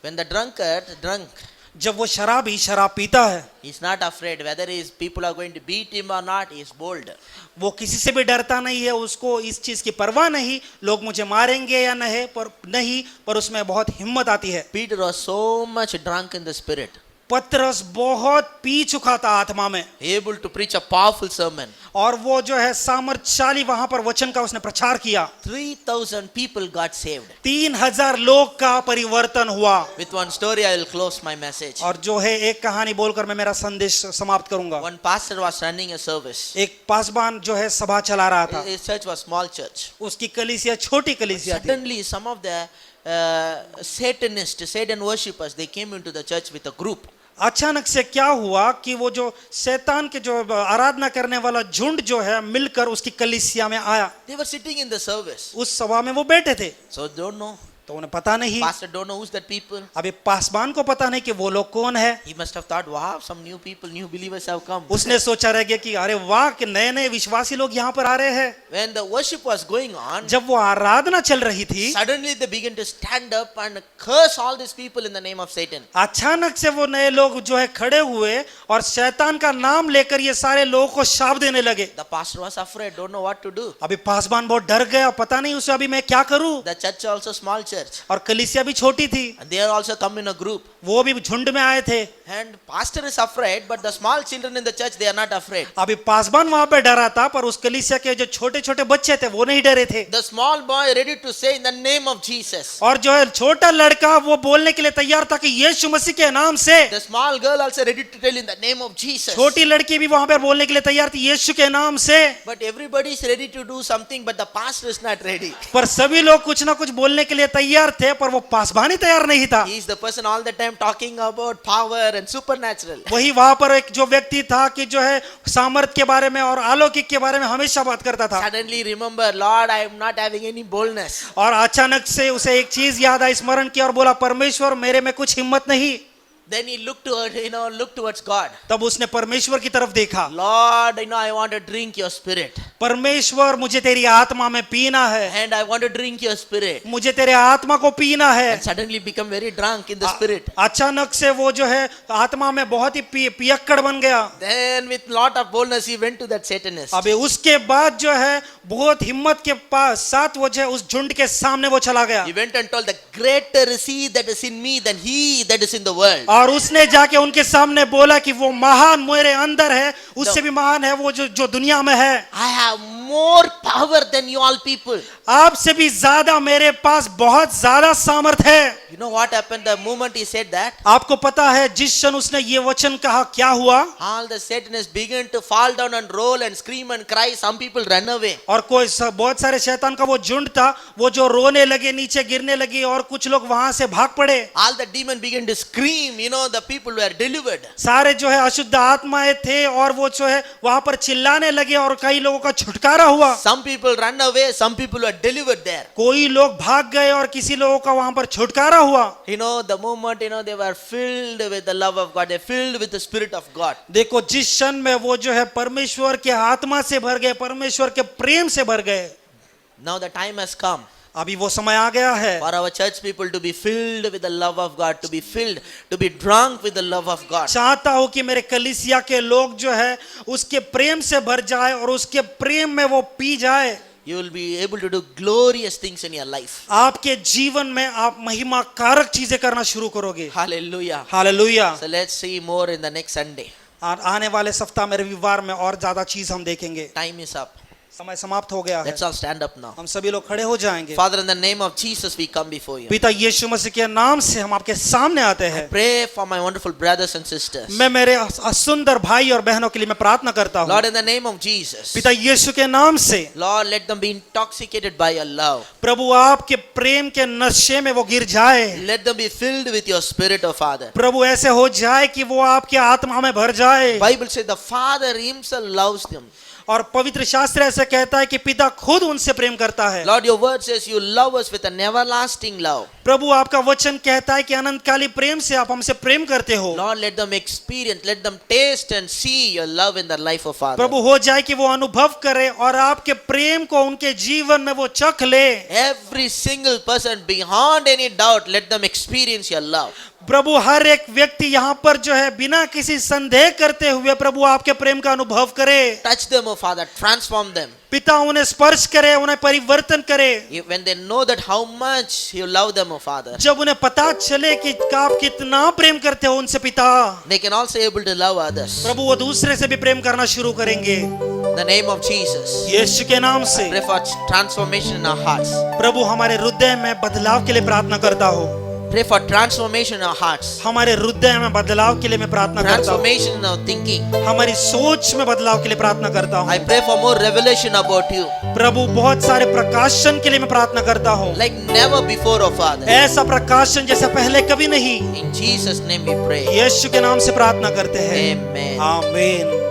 S1: When the drunkard drunk,
S2: जब वो शराबी शराब पीता है,
S1: he's not afraid whether people are going to beat him or not. He's bold.
S2: वो किसी से भी डरता नहीं है, उसको इस चीज की परवाह नहीं, लोग मुझे मारेंगे या नहीं, पर उसमें बहुत हिम्मत आती है।
S1: Peter was so much drunk in the spirit,
S2: पतरस बहुत पी चुका था आत्मा में,
S1: able to preach a powerful sermon.
S2: और वो जो है सामर्थशाली वहां पर वचन का उसने प्रचार किया।
S1: 3,000 people got saved.
S2: 3,000 लोग का परिवर्तन हुआ।
S1: With one story, I will close my message.
S2: और जो है एक कहानी बोलकर मैं मेरा संदेश समाप्त करूंगा।
S1: One pastor was running a service.
S2: एक पासबान जो है सभा चला रहा था,
S1: His church was small church.
S2: उसकी कलीसिया छोटी कलीसिया थी।
S1: Suddenly, some of the Satan worshippers, they came into the church with a group.
S2: अचानक से क्या हुआ कि वो जो शैतान के जो आराधना करने वाला झुंड जो है मिलकर उसकी कलीसिया में आया।
S1: They were sitting in the service.
S2: उस सभा में वो बैठे थे,
S1: So don't know.
S2: तो उन्हें पता नहीं,
S1: Pastor don't know who's that people.
S2: अभी पासबान को पता नहीं कि वो लोग कौन है।
S1: He must have thought, wow, some new people, new believers have come.
S2: उसने सोचा रह गया कि अरे वाह कि नए नए विश्वासी लोग यहाँ पर आ रहे हैं।
S1: When the worship was going on,
S2: जब वो आराधना चल रही थी,
S1: suddenly they began to stand up and curse all these people in the name of Satan.
S2: अचानक से वो नए लोग जो है खड़े हुए और शैतान का नाम लेकर ये सारे लोगों को शाप देने लगे।
S1: The pastor was afraid, don't know what to do.
S2: अभी पासबान बहुत डर गया, पता नहीं उसे अभी मैं क्या करूं।
S1: The church also small church.
S2: और कलीसिया भी छोटी थी,
S1: And they are also come in a group.
S2: वो भी झुंड में आए थे।
S1: And pastor is afraid, but the small children in the church, they are not afraid.
S2: अभी पासबान वहां पे डरा था, पर उस कलीसिया के जो छोटे छोटे बच्चे थे वो नहीं डरे थे।
S1: The small boy ready to say in the name of Jesus.
S2: और जो है छोटा लड़का वो बोलने के लिए तैयार था कि यीशु मसीह के नाम से।
S1: The small girl also ready to tell in the name of Jesus.
S2: छोटी लड़की भी वहां पर बोलने के लिए तैयार थी यीशु के नाम से।
S1: But everybody is ready to do something, but the pastor is not ready.
S2: पर सभी लोग कुछ ना कुछ बोलने के लिए तैयार थे, पर वो पासबान ही तैयार नहीं था।
S1: He is the person all the time talking about power and supernatural.
S2: वही वहां पर एक जो व्यक्ति था कि जो है सामर्थ के बारे में और अलौकिक के बारे में हमेशा बात करता था।
S1: Suddenly remember, Lord, I am not having any boldness.
S2: और अचानक से उसे एक चीज याद आई, स्मरण किया और बोला, परमेश्वर मेरे में कुछ हिम्मत नहीं।
S1: Then he looked towards God.
S2: तब उसने परमेश्वर की तरफ देखा।
S1: Lord, I want to drink your spirit.
S2: परमेश्वर मुझे तेरी आत्मा में पीना है,
S1: And I want to drink your spirit.
S2: मुझे तेरे आत्मा को पीना है।
S1: And suddenly become very drunk in the spirit.
S2: अचानक से वो जो है आत्मा में बहुत ही पियक्कड़ बन गया।
S1: Then with lot of boldness he went to that Satanist.
S2: अबे उसके बाद जो है बहुत हिम्मत के साथ वो जो है उस झुंड के सामने वो चला गया।
S1: He went and told, the greater is he that is in me than he that is in the world.
S2: और उसने जाके उनके सामने बोला कि वो महान मेरे अंदर है, उससे भी महान है वो जो दुनिया में है।
S1: I have more power than you all people.
S2: आपसे भी ज्यादा मेरे पास बहुत ज्यादा सामर्थ है।
S1: You know what happened the moment he said that?
S2: आपको पता है जिस क्षण उसने ये वचन कहा क्या हुआ?
S1: All the Satanists began to fall down and roll and scream and cry. Some people ran away.
S2: और बहुत सारे शैतान का वो झुंड था, वो जो रोने लगे, नीचे गिरने लगे और कुछ लोग वहां से भाग पड़े।
S1: All the demons began to scream. The people were delivered.
S2: सारे जो है अशुद्ध आत्माएं थे और वो जो है वहां पर चिल्लाने लगे और कई लोगों का छुटकारा हुआ।
S1: Some people ran away. Some people were delivered there.
S2: कोई लोग भाग गए और किसी लोगों का वहां पर छुटकारा हुआ।
S1: The moment they were filled with the love of God. They filled with the spirit of God.
S2: देखो जिस क्षण में वो जो है परमेश्वर के आत्मा से भर गए, परमेश्वर के प्रेम से भर गए।
S1: Now the time has come.
S2: अभी वो समय आ गया है
S1: For our church people to be filled with the love of God, to be drunk with the love of God.
S2: चाहता हूं कि मेरे कलीसिया के लोग जो है उसके प्रेम से भर जाए और उसके प्रेम में वो पी जाए।
S1: You will be able to do glorious things in your life.
S2: आपके जीवन में आप महिमा कारक चीजें करना शुरू करोगे।
S1: Hallelujah.
S2: Hallelujah.
S1: So let's see more in the next Sunday.
S2: आने वाले सप्ताह में रविवार में और ज्यादा चीज हम देखेंगे।
S1: Time is up.
S2: समय समाप्त हो गया है।
S1: Let's all stand up now.
S2: हम सभी लोग खड़े हो जाएंगे।
S1: Father, in the name of Jesus, we come before you.
S2: पिता यीशु मसीह के नाम से हम आपके सामने आते हैं।
S1: Pray for my wonderful brothers and sisters.
S2: मैं मेरे सुंदर भाई और बहनों के लिए मैं प्रार्थना करता हूँ।
S1: Lord, in the name of Jesus.
S2: पिता यीशु के नाम से
S1: Lord, let them be intoxicated by your love.
S2: प्रभु आपके प्रेम के नशे में वो गिर जाए।
S1: Let them be filled with your spirit, O Father.
S2: प्रभु ऐसे हो जाए कि वो आपके आत्मा में भर जाए।
S1: Bible says the Father himself loves them.
S2: और पवित्र शास्त्र ऐसे कहता है कि पिता खुद उनसे प्रेम करता है।
S1: Lord, your word says you love us with an everlasting love.
S2: प्रभु आपका वचन कहता है कि अनंतकाली प्रेम से आप हमसे प्रेम करते हो।
S1: Lord, let them experience, let them taste and see your love in their life, O Father.
S2: प्रभु हो जाए कि वो अनुभव करे और आपके प्रेम को उनके जीवन में वो चख ले।
S1: Every single person, beyond any doubt, let them experience your love.
S2: प्रभु हर एक व्यक्ति यहाँ पर जो है बिना किसी संदेह करते हुए प्रभु आपके प्रेम का अनुभव करे।
S1: Touch them, O Father, transform them.
S2: पिता उन्हें स्पर्श करे, उन्हें परिवर्तन करे।
S1: When they know that how much you love them, O Father,
S2: जब उन्हें पता चले कि आप कितना प्रेम करते हो उनसे पिता,
S1: they can also able to love others.
S2: प्रभु वो दूसरे से भी प्रेम करना शुरू करेंगे।
S1: In the name of Jesus,
S2: यीशु के नाम से
S1: pray for transformation in our hearts.
S2: प्रभु हमारे हृदय में बदलाव के लिए प्रार्थना करता हो।
S1: Pray for transformation in our hearts.
S2: हमारे हृदय में बदलाव के लिए मैं प्रार्थना करता हूँ।
S1: Transformation in our thinking.
S2: हमारी सोच में बदलाव के लिए प्रार्थना करता हूँ।
S1: I pray for more revelation about you.
S2: प्रभु बहुत सारे प्रकाशन के लिए मैं प्रार्थना करता हूँ।
S1: Like never before, O Father.
S2: ऐसा प्रकाशन जैसा पहले कभी नहीं।
S1: In Jesus' name we pray.
S2: यीशु के नाम से प्रार्थना करते हैं।
S1: Amen.
S2: आमीन।